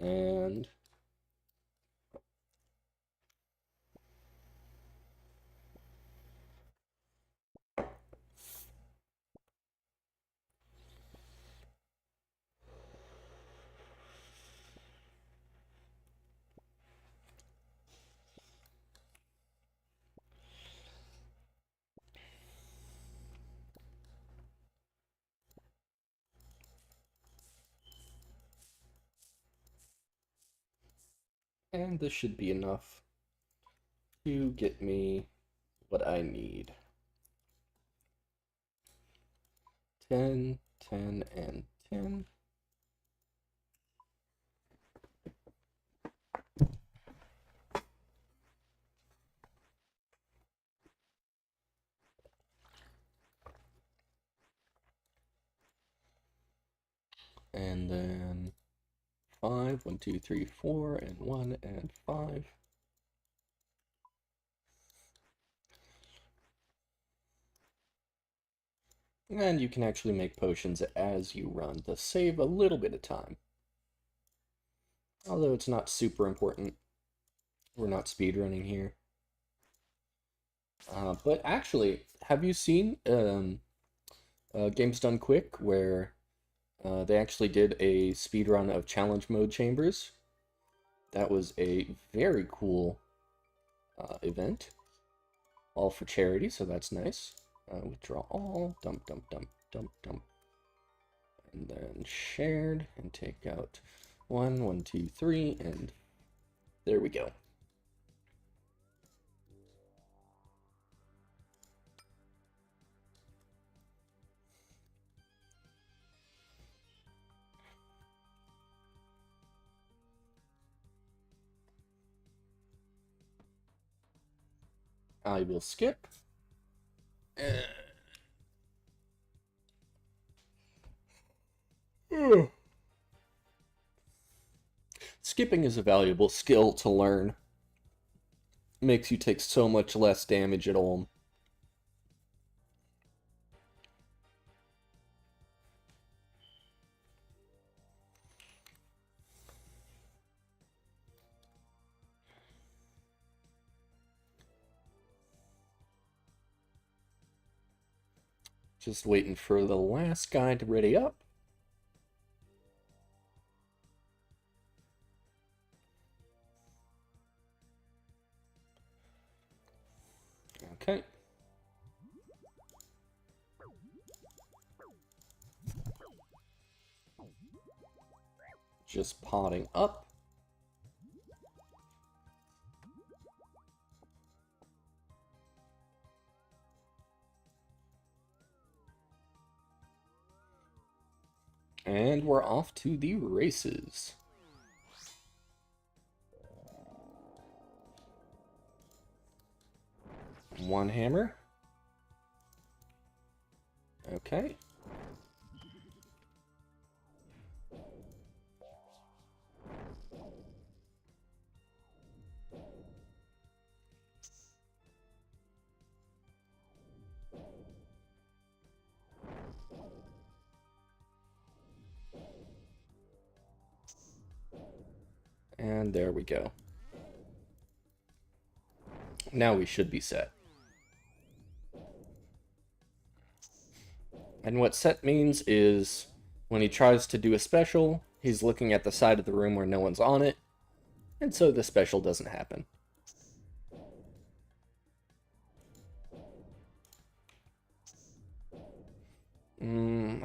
and this should be enough to get me what I need. 10, 10, and 10. And then 5, 1, 2, 3, 4, and 1, and 5. And you can actually make potions as you run to save a little bit of time. Although it's not super important. We're not speedrunning here. But actually, have you seen Games Done Quick where they actually did a speedrun of challenge mode chambers? That was a very cool event. All for charity, so that's nice. Withdraw all, dump, dump, dump, dump, dump. And then shared, and take out 1, 1, 2, 3, and there we go. I will skip. Skipping is a valuable skill to learn. Makes you take so much less damage at all. Just waiting for the last guy to ready up. Okay. Just potting up. And we're off to the races. One hammer. Okay. And there we go. Now we should be set. And what set means is when he tries to do a special, he's looking at the side of the room where no one's on it, and so the special doesn't happen.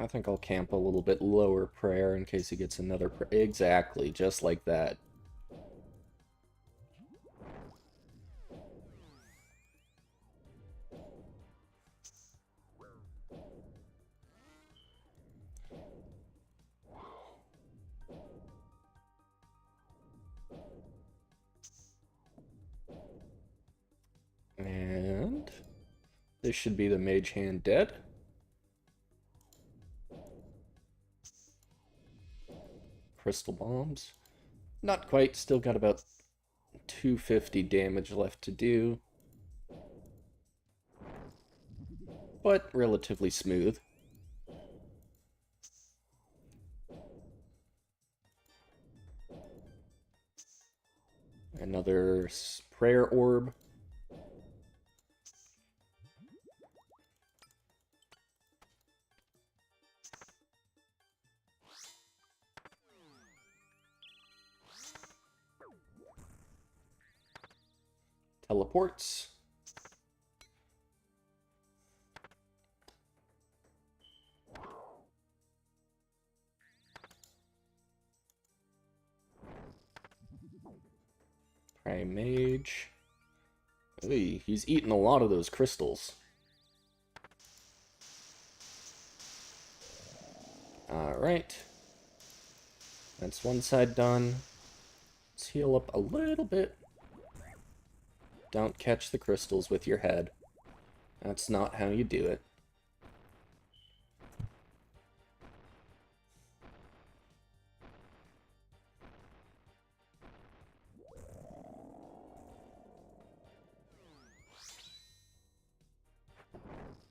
I think I'll camp a little bit lower prayer in case he gets another prayer. Exactly, just like that. And This should be the mage hand dead. Crystal bombs. Not quite, still got about 250 damage left to do. But relatively smooth. Another prayer orb. Teleports. Prime Mage. Hey, he's eating a lot of those crystals. Alright. That's one side done. Let's heal up a little bit. Don't catch the crystals with your head. That's not how you do it.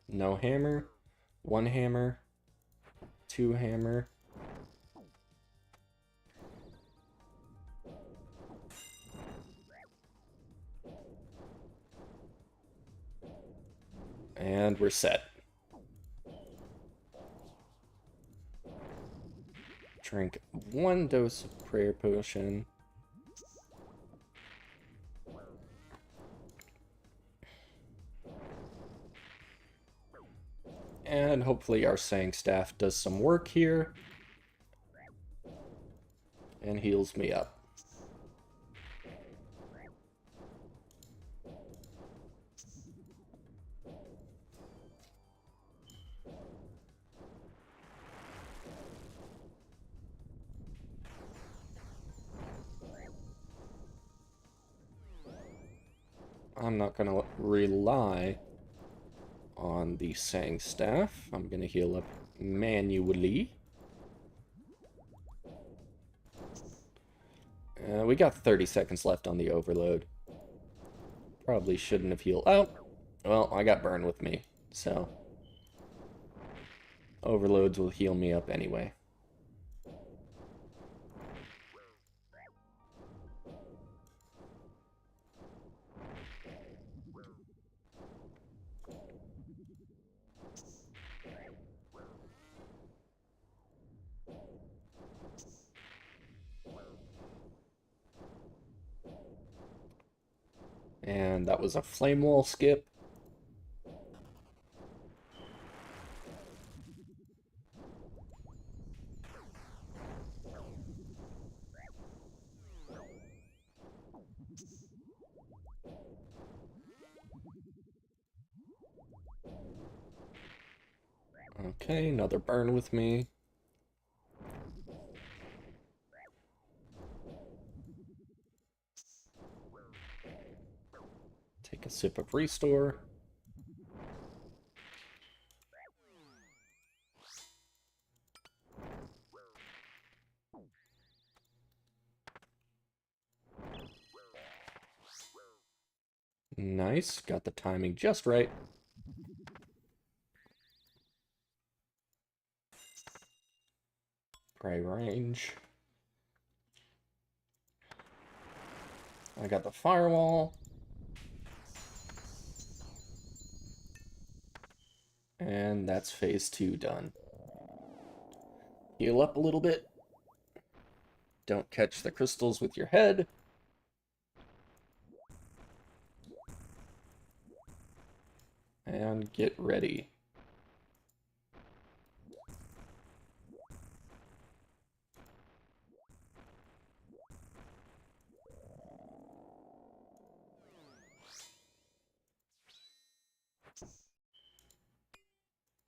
No hammer. One hammer. Two hammer. And we're set. Drink one dose of prayer potion. And hopefully our Sang Staff does some work here. And heals me up. I'm not going to rely on the Sang Staff. I'm going to heal up manually. We got 30 seconds left on the overload. Probably shouldn't have healed. Oh, well, I got burn with me, so overloads will heal me up anyway. And that was a flame wall skip. Okay, another burn with me. Take a sip of restore. Nice, got the timing just right. Prey range. I got the firewall. And that's phase 2 done. Heal up a little bit. Don't catch the crystals with your head. And get ready.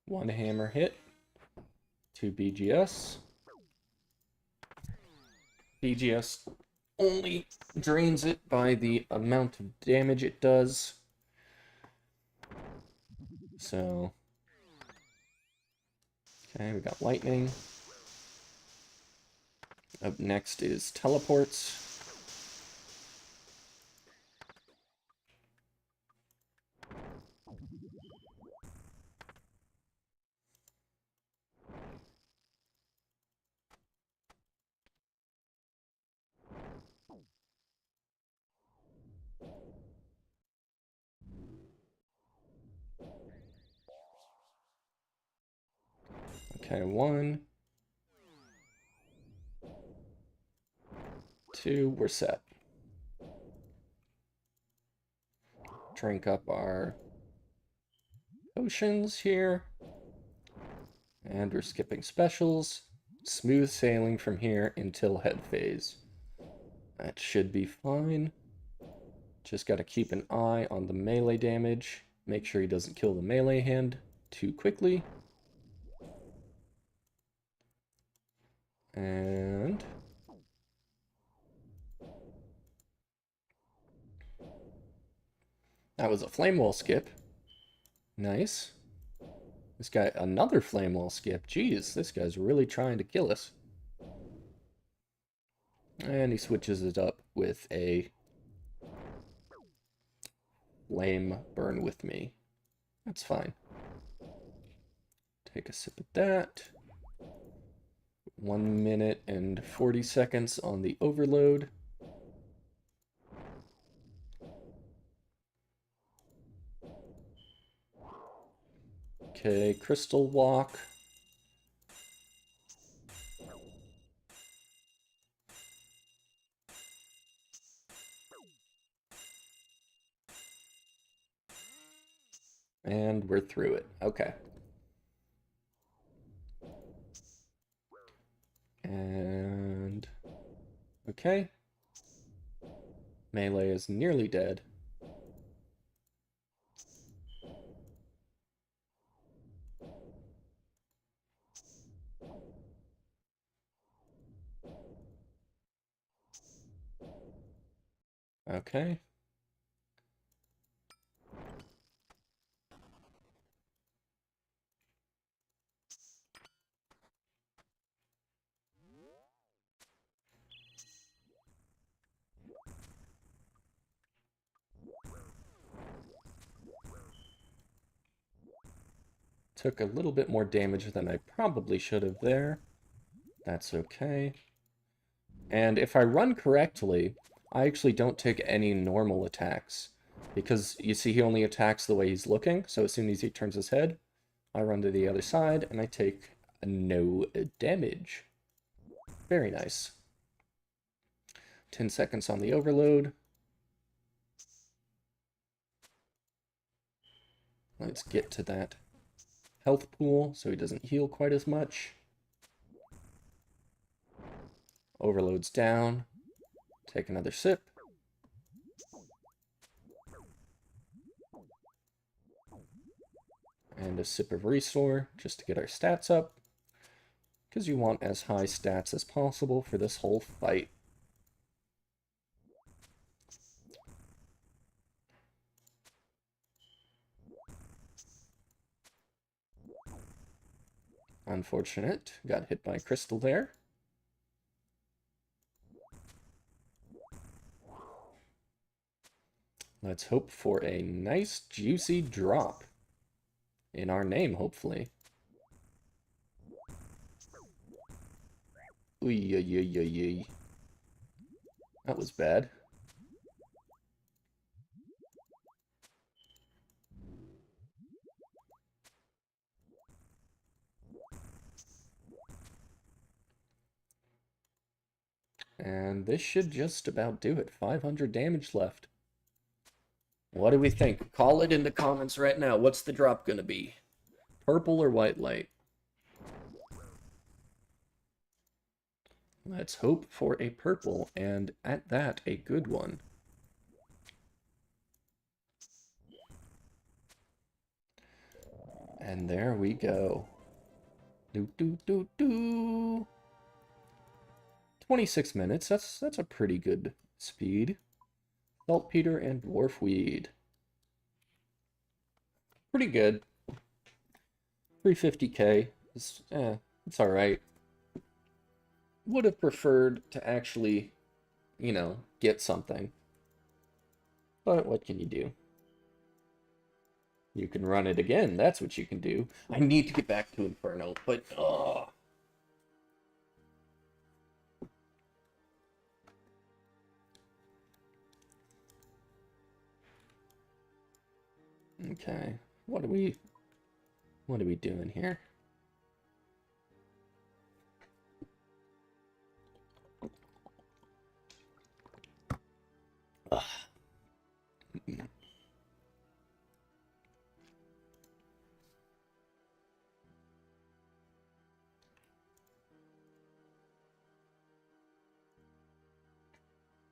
One hammer hit. 2 BGS. BGS only drains it by the amount of damage it does. So, okay, we got lightning. Up next is teleports. Okay, 1, 2, we're set. Drink up our potions here. And we're skipping specials. Smooth sailing from here until head phase. That should be fine. Just got to keep an eye on the melee damage. Make sure he doesn't kill the melee hand too quickly. And that was a flame wall skip. Nice. This guy, another flame wall skip. Jeez, this guy's really trying to kill us. And he switches it up with a flame burn with me. That's fine. Take a sip of that. 1 minute and 40 seconds on the overload. Okay, crystal walk. And we're through it. Okay. And okay. Melee is nearly dead. Okay. Took a little bit more damage than I probably should have there. That's okay. And if I run correctly, I actually don't take any normal attacks. Because you see he only attacks the way he's looking, so as soon as he turns his head, I run to the other side and I take no damage. Very nice. 10 seconds on the overload. Let's get to that health pool so he doesn't heal quite as much. Overload's down. Take another sip. And a sip of restore just to get our stats up. Because you want as high stats as possible for this whole fight. Unfortunate. Got hit by a crystal there. Let's hope for a nice, juicy drop. In our name, hopefully. Ooh. That was bad. And this should just about do it. 500 damage left. What do we think? Call it in the comments right now. What's the drop gonna be? Purple or white light? Let's hope for a purple, and at that, a good one. And there we go. 26 minutes, that's a pretty good speed. Saltpeter and dwarf weed. Pretty good. 350K is, it's all right. Would have preferred to actually, get something. But what can you do? You can run it again. That's what you can do. I need to get back to Inferno, but okay. What are we doing here? Ugh.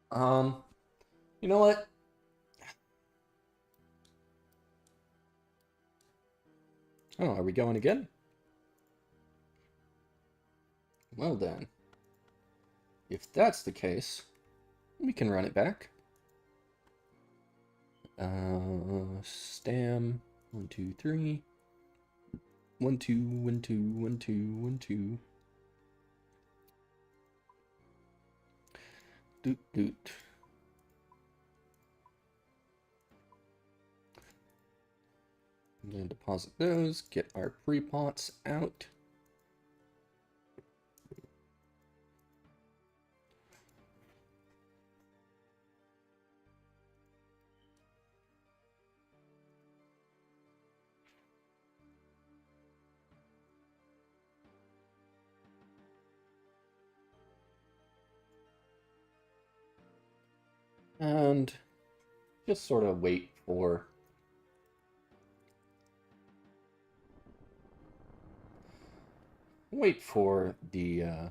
Um, you know what? Oh, are we going again? Well then, if that's the case, we can run it back. Stam, 1, 2, 3. 1, 2, 1, 2, 1, 2, 1, 2. Doot, doot. I'm going to deposit those, get our pre-pots out. And just sort of wait for the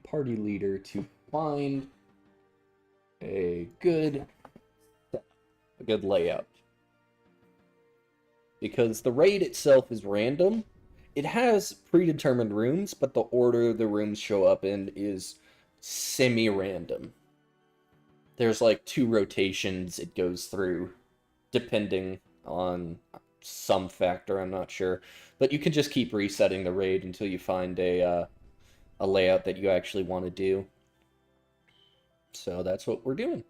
party leader to find a good layout, because the raid itself is random. It has predetermined rooms, but the order the rooms show up in is semi-random. There's like 2 rotations it goes through, depending on some factor, I'm not sure. But you can just keep resetting the raid until you find a layout that you actually want to do. So that's what we're doing.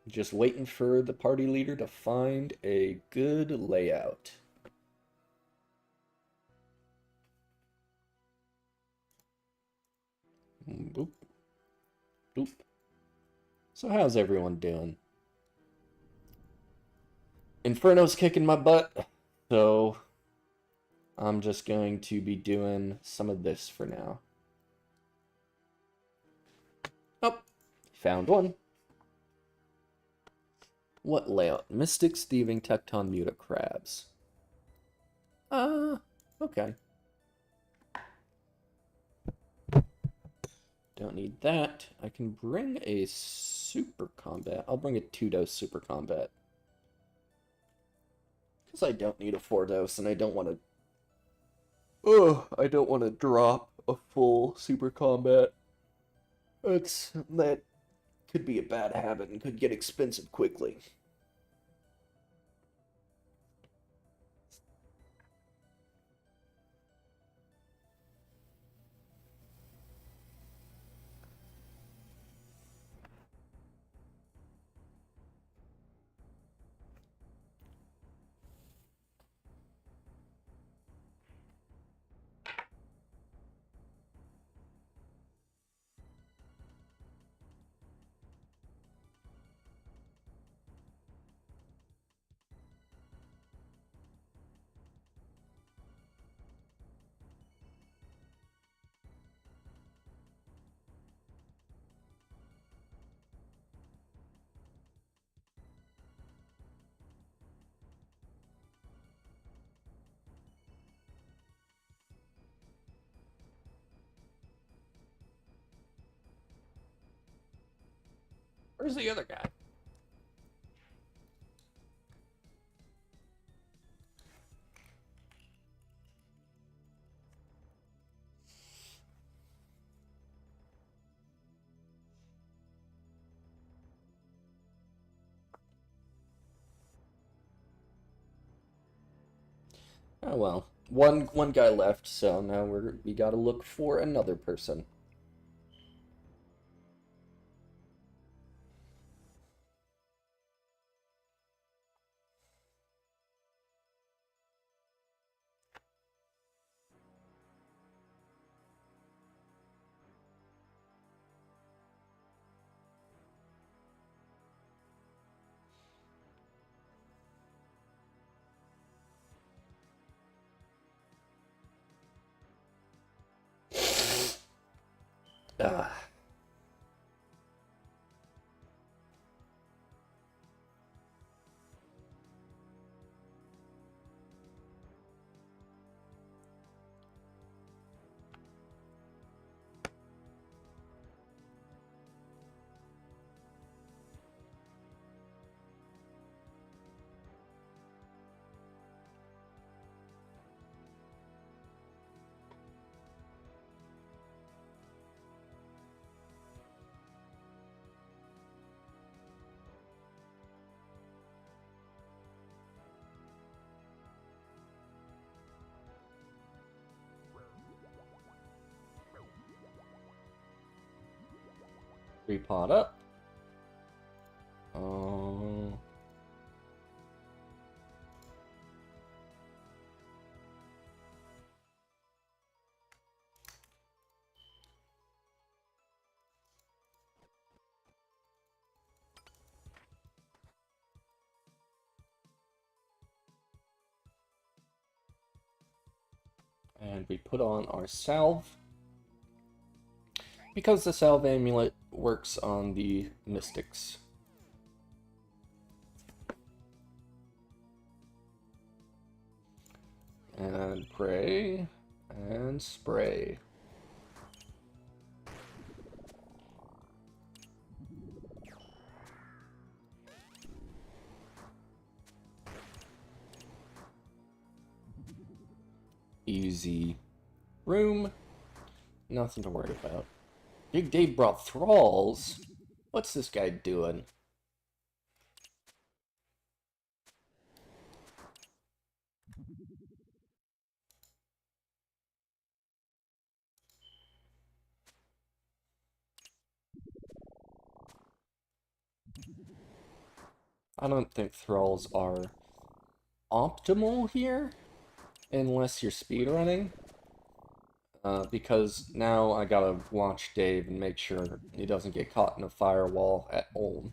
Just waiting for the party leader to find a good layout. Boop. Boop. So how's everyone doing? Inferno's kicking my butt, so I'm just going to be doing some of this for now. Oh, found one. What layout? Mystics, Thieving, Tecton, Muta, Crabs. Okay. Don't need that. I can bring a super combat. I'll bring a 2-dose super combat. Because I don't need a 4-dose, and I don't want to... I don't want to drop a full super combat. That could be a bad habit and could get expensive quickly. Where's the other guy? Oh well. One guy left, so now we gotta look for another person. Ah. Repot up. Oh. And we put on our salve. Because the salve amulet works on the mystics. And pray. And spray. Easy room. Nothing to worry about. Big Dave brought thralls? What's this guy doing? I don't think thralls are optimal here, unless you're speedrunning. Because now I gotta watch Dave and make sure he doesn't get caught in a firewall at home.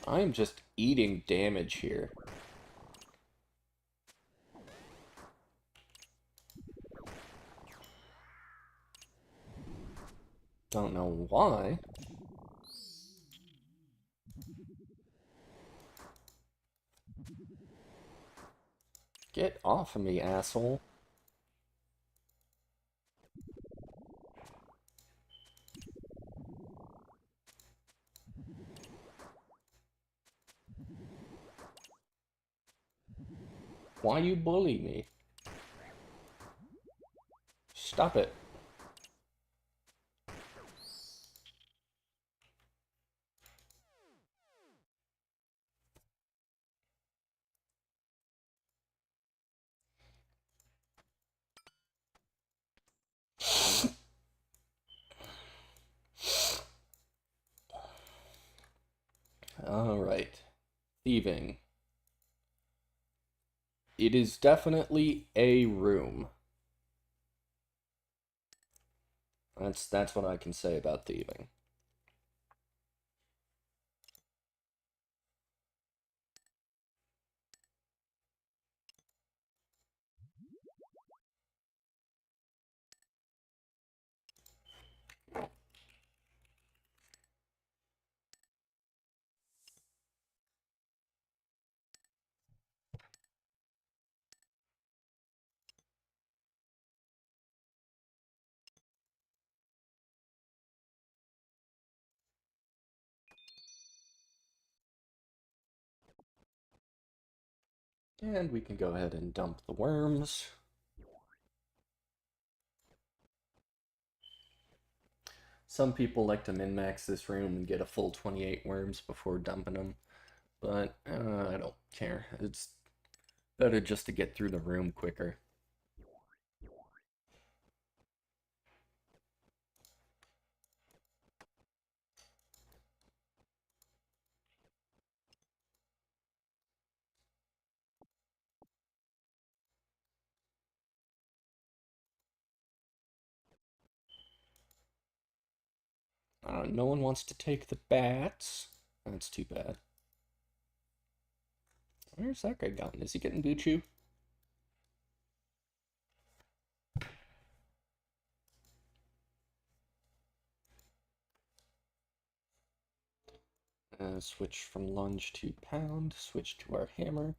I am just eating damage here. Don't know why. Get off of me, asshole. Why you bully me? Stop it. Alright. Thieving. It is definitely a room. That's what I can say about thieving. And we can go ahead and dump the worms. Some people like to min-max this room and get a full 28 worms before dumping them, but I don't care. It's better just to get through the room quicker. No one wants to take the bats. That's too bad. Where's that guy gone? Is he getting Buchu? Switch from lunge to pound. Switch to our hammer.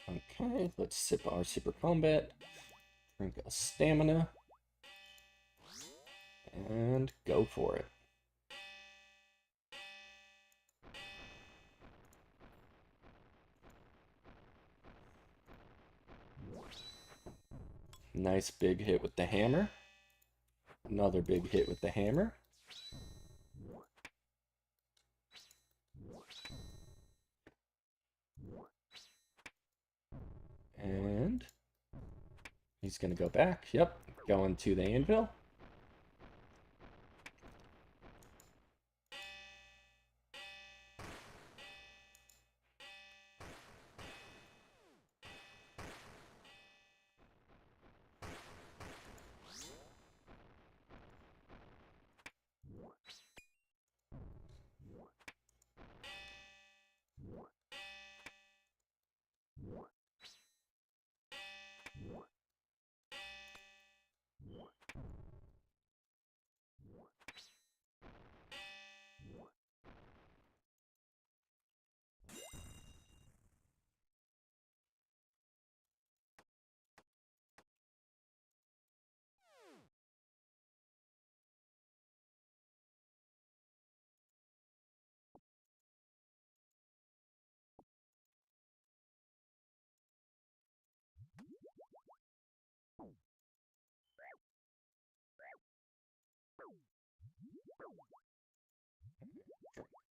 Okay, let's sip our super combat, drink a stamina, and go for it. Nice big hit with the hammer. Another big hit with the hammer. And he's gonna go back. Yep, going to the anvil.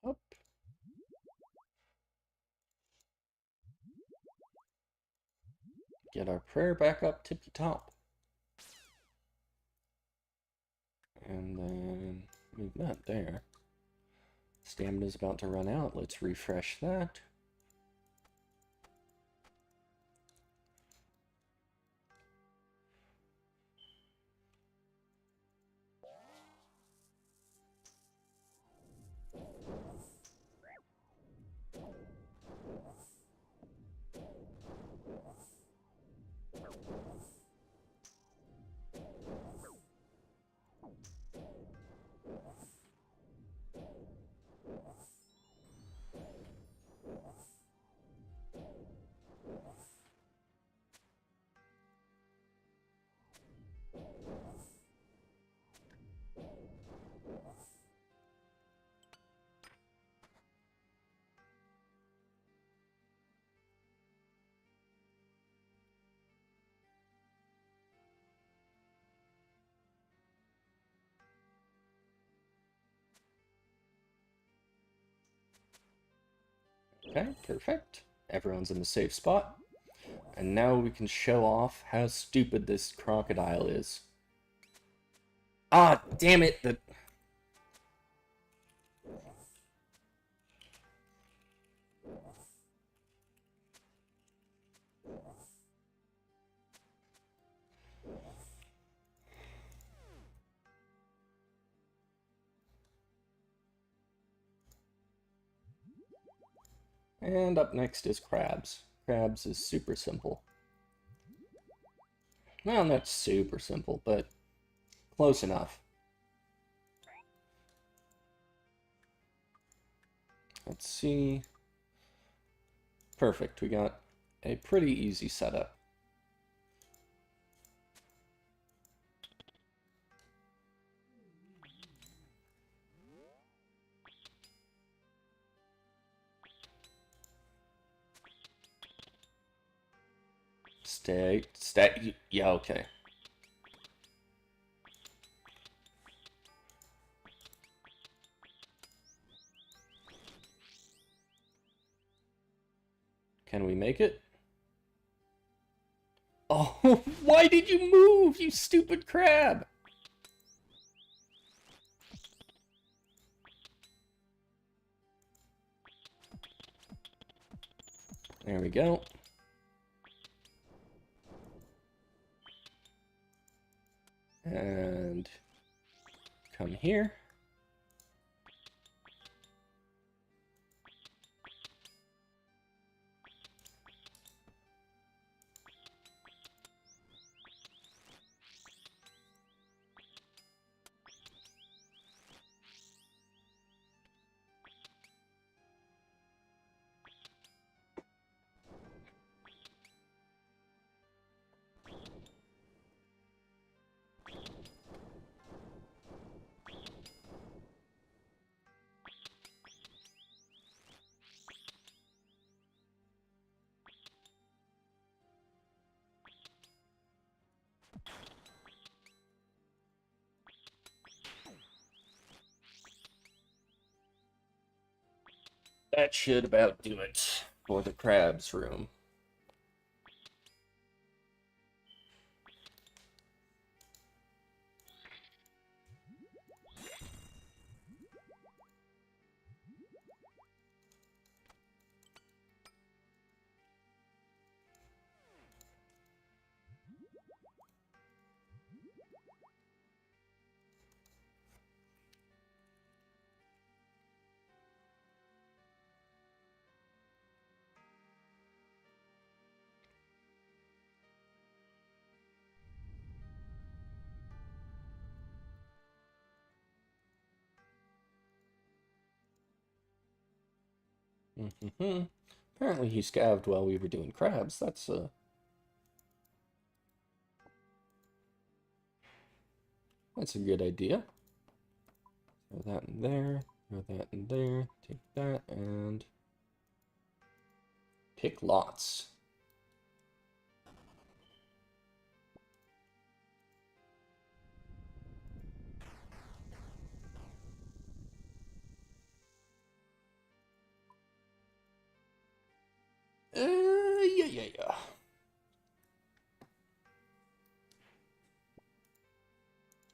Up. Get our prayer back up tippy top. And then move that there. Stamina's about to run out. Let's refresh that. Okay, perfect. Everyone's in the safe spot. And now we can show off how stupid this crocodile is. Ah, damn it! And up next is crabs. Crabs is super simple. Well, not super simple, but close enough. Let's see. Perfect. We got a pretty easy setup. Stay. Yeah, okay. Can we make it? Oh, why did you move, you stupid crab? There we go. And come here. That should about do it for the crabs room. Apparently he scavved while we were doing crabs. That's a good idea. Throw that in there, throw that in there, take that, and pick lots. Yeah.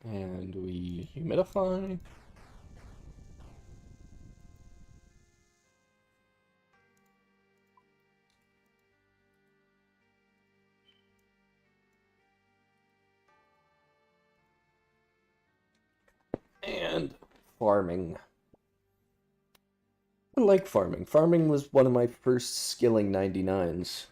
And we humidify. And farming. I like farming. Farming was one of my first skilling 99s.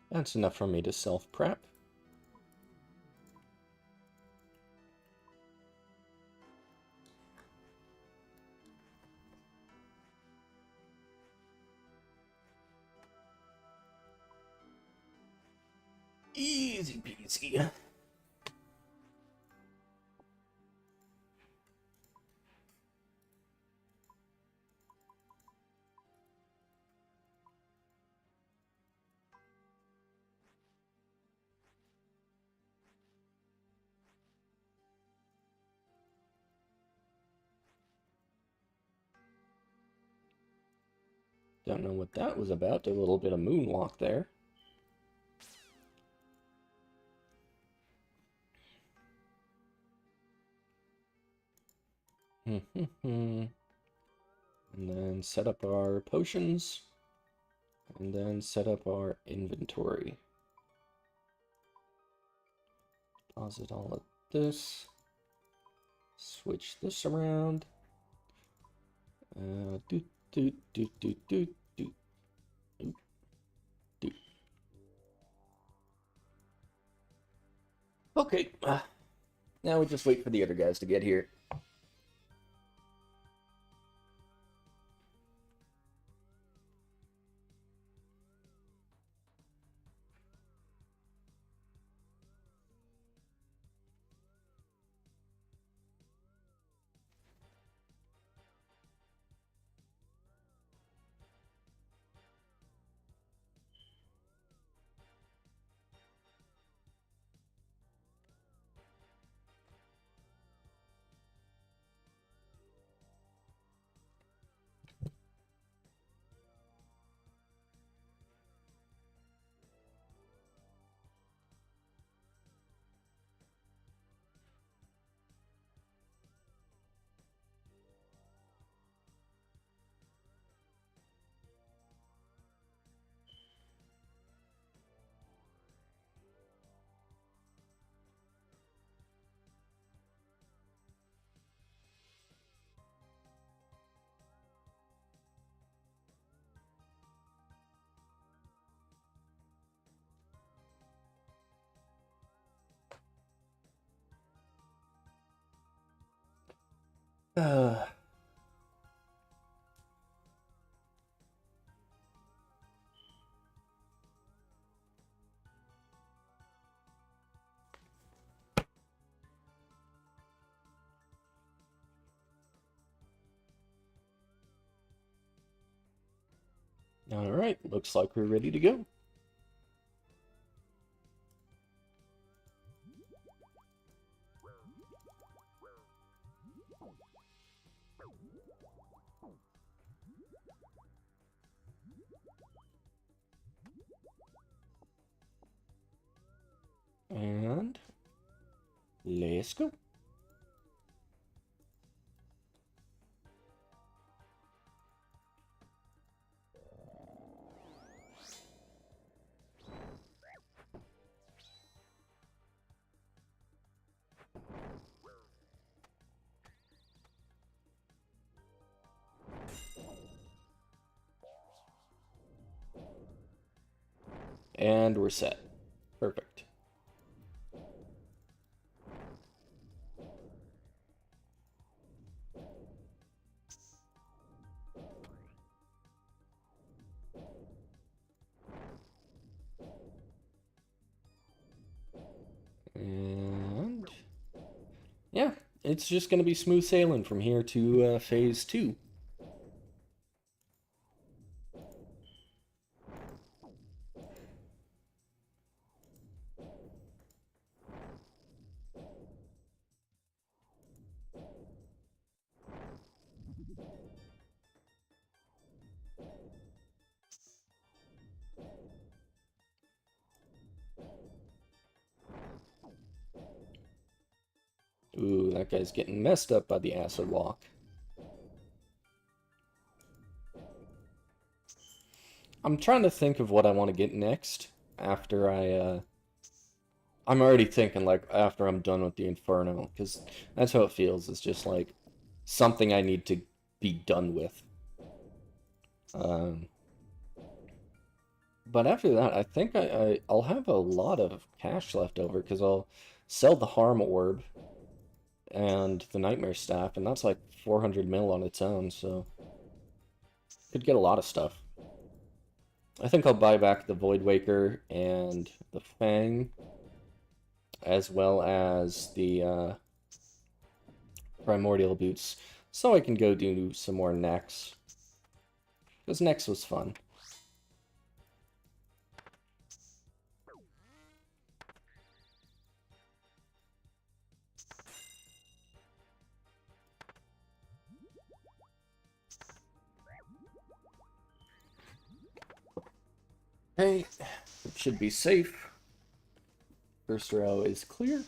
That's enough for me to self-prep. Easy peasy. Don't know what that was about. A little bit of moonwalk there. And then set up our potions. And then set up our inventory. Deposit all of this. Switch this around. Do, do, do, do, do, do, do, do. Okay. Now we just wait for the other guys to get here. All right, looks like we're ready to go. And let's go. And we're set. Perfect. And yeah, it's just going to be smooth sailing from here to phase 2. Ooh, that guy's getting messed up by the acid walk. I'm trying to think of what I want to get next after I'm already thinking, like, after I'm done with the Inferno, because that's how it feels. It's just, like, something I need to be done with. But after that, I think I'll have a lot of cash left over, because I'll sell the Harm Orb and the Nightmare Staff, and that's like 400 mil on its own, so could get a lot of stuff. I think I'll buy back the Void Waker and the Fang, as well as the Primordial Boots, so I can go do some more Nex, because Nex was fun. Okay, it should be safe. First row is clear.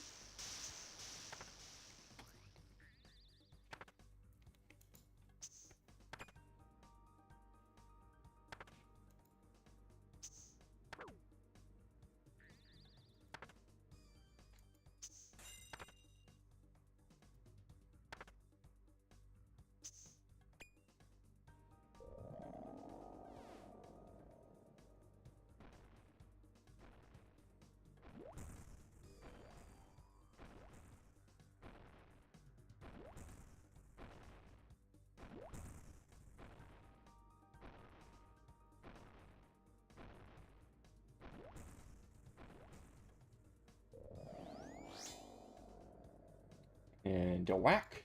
And a whack.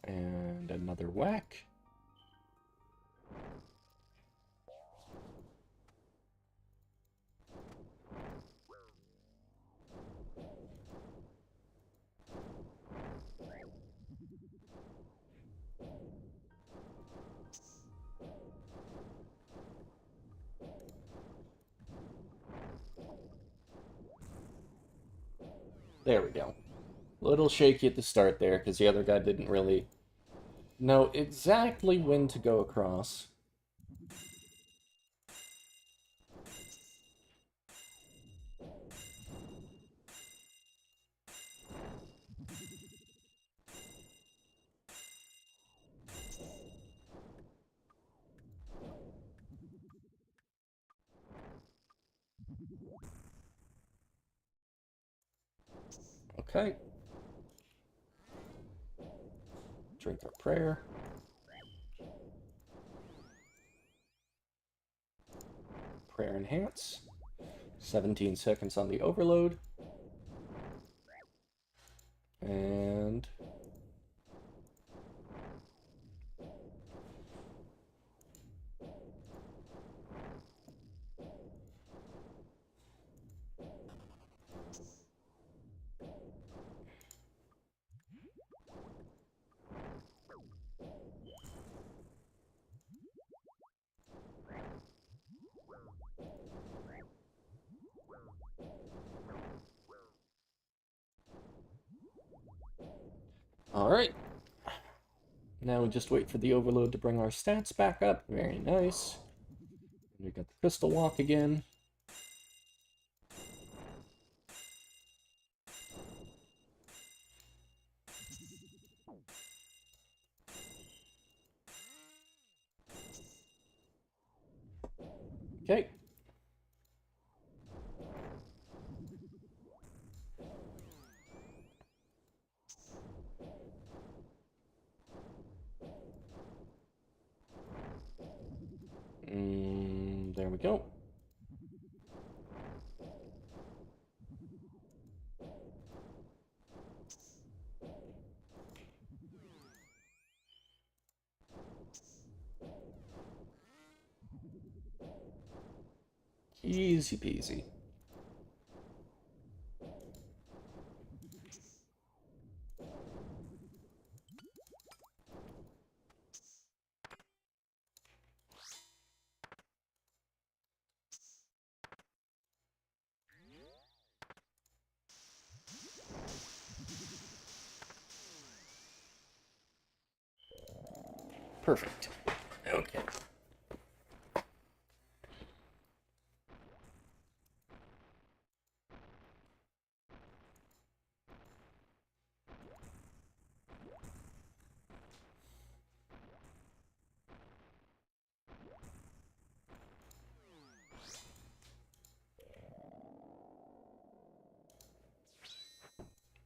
And another whack. There we go. A little shaky at the start there, because the other guy didn't really know exactly when to go across. Okay. Drink our prayer. Prayer enhance. 17 seconds on the overload. And all right. Now we just wait for the overload to bring our stats back up. Very nice. We got the crystal walk again. Okay. There we go. Easy peasy. Perfect. Okay.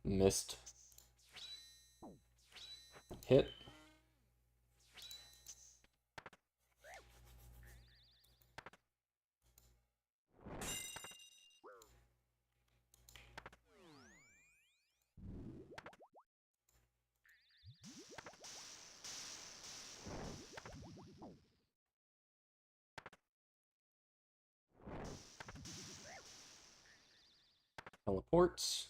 Missed. Hit. Teleports.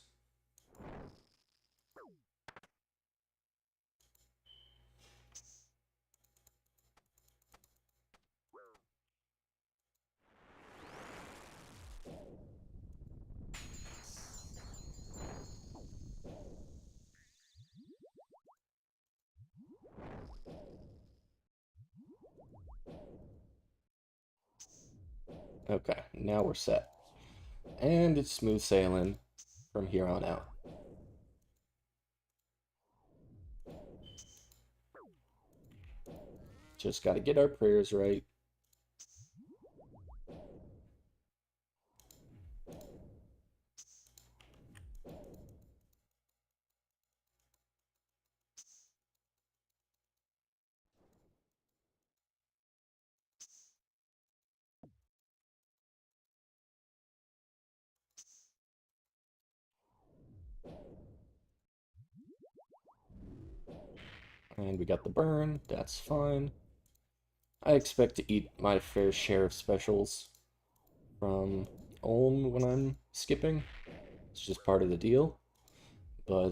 Okay, now we're set. And it's smooth sailing from here on out. Just got to get our prayers right. And we got the burn, that's fine. I expect to eat my fair share of specials from Ulm when I'm skipping. It's just part of the deal. But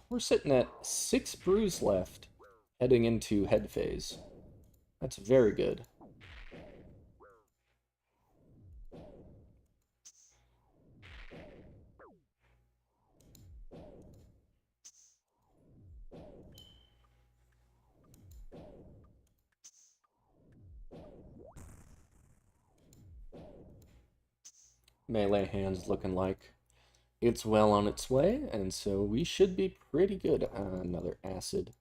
we're sitting at 6 brews left, heading into head phase. That's very good. Melee hand's looking like it's well on its way, and so we should be pretty good. Another acid.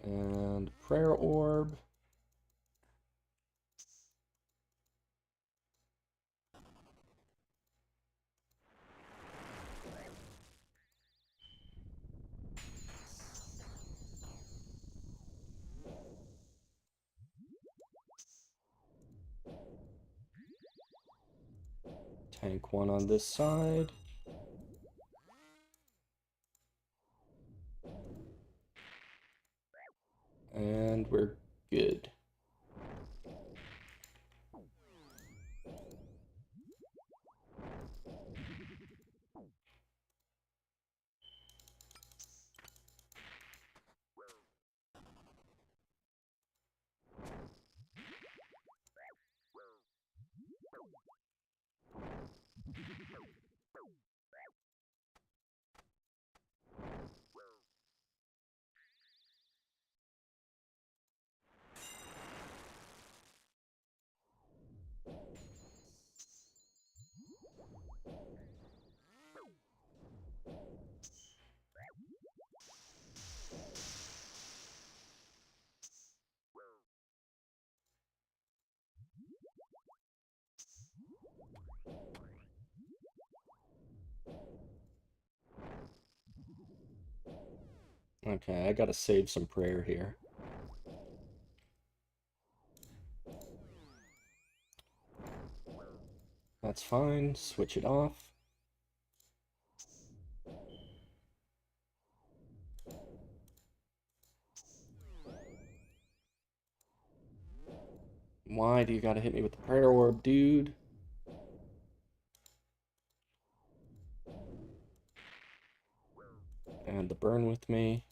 And prayer orb. Tank one on this side. And we're good. Okay, I gotta save some prayer here. That's fine, switch it off. Why do you gotta hit me with the prayer orb, dude? And the burn with me.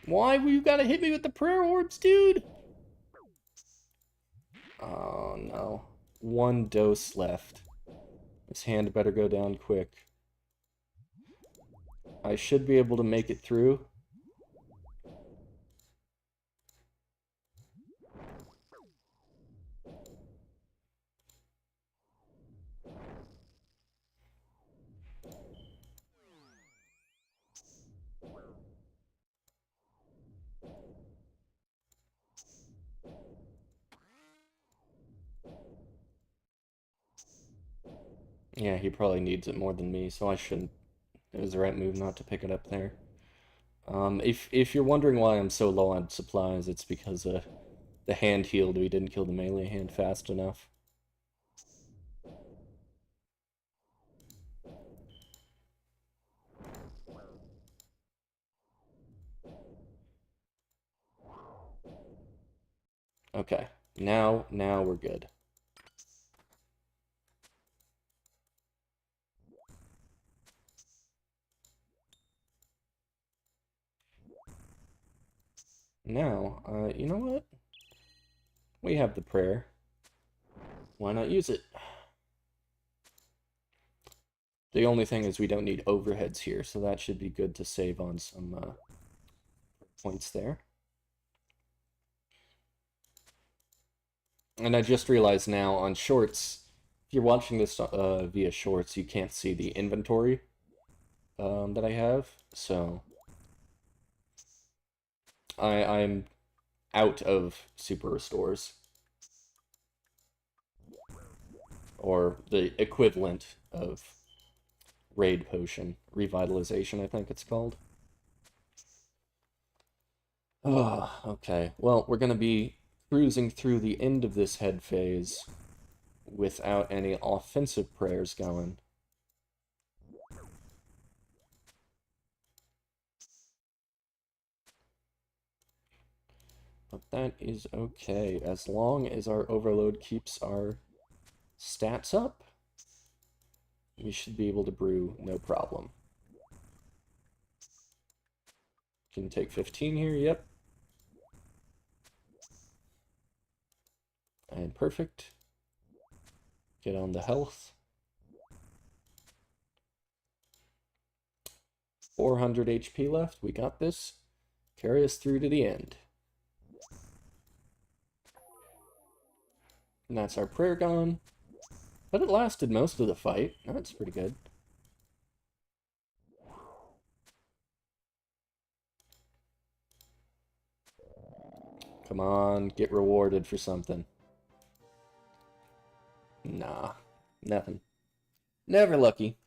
Why you gotta hit me with the prayer orbs, dude? Oh no. One dose left. This hand better go down quick. I should be able to make it through. Yeah, he probably needs it more than me, so I shouldn't. It was the right move not to pick it up there. If you're wondering why I'm so low on supplies, it's because the hand healed. We didn't kill the melee hand fast enough. Okay, now we're good. Now, you know what? We have the prayer. Why not use it? The only thing is we don't need overheads here, so that should be good to save on some points there. And I just realized now on shorts, if you're watching this via shorts, you can't see the inventory that I have, so I'm out of super restores, or the equivalent of Raid potion. Revitalization, I think it's called. Oh, okay. Well, we're going to be cruising through the end of this head phase without any offensive prayers going. But that is okay. As long as our overload keeps our stats up, we should be able to brew no problem. Can take 15 here, yep. And perfect. Get on the health. 400 HP left. We got this. Carry us through to the end. And that's our prayer gone. But it lasted most of the fight. That's pretty good. Come on, get rewarded for something. Nah, nothing. Never lucky.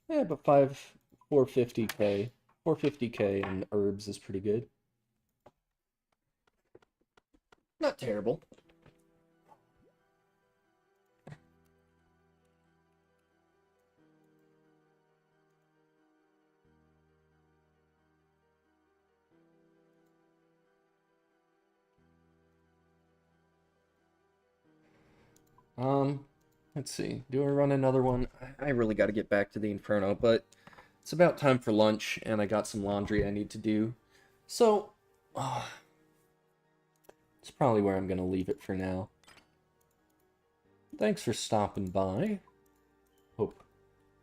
Yeah, but 450k. 450k in herbs is pretty good. Not terrible. Let's see. Do I run another one? I really got to get back to the Inferno, but it's about time for lunch, and I got some laundry I need to do. So, it's probably where I'm going to leave it for now. Thanks for stopping by. Hope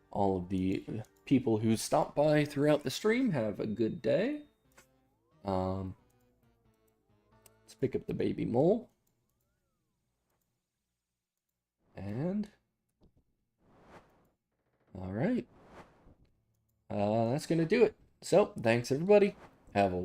all of the people who stopped by throughout the stream have a good day. Let's pick up the baby mole. And all right. That's going to do it. So, thanks everybody. Have a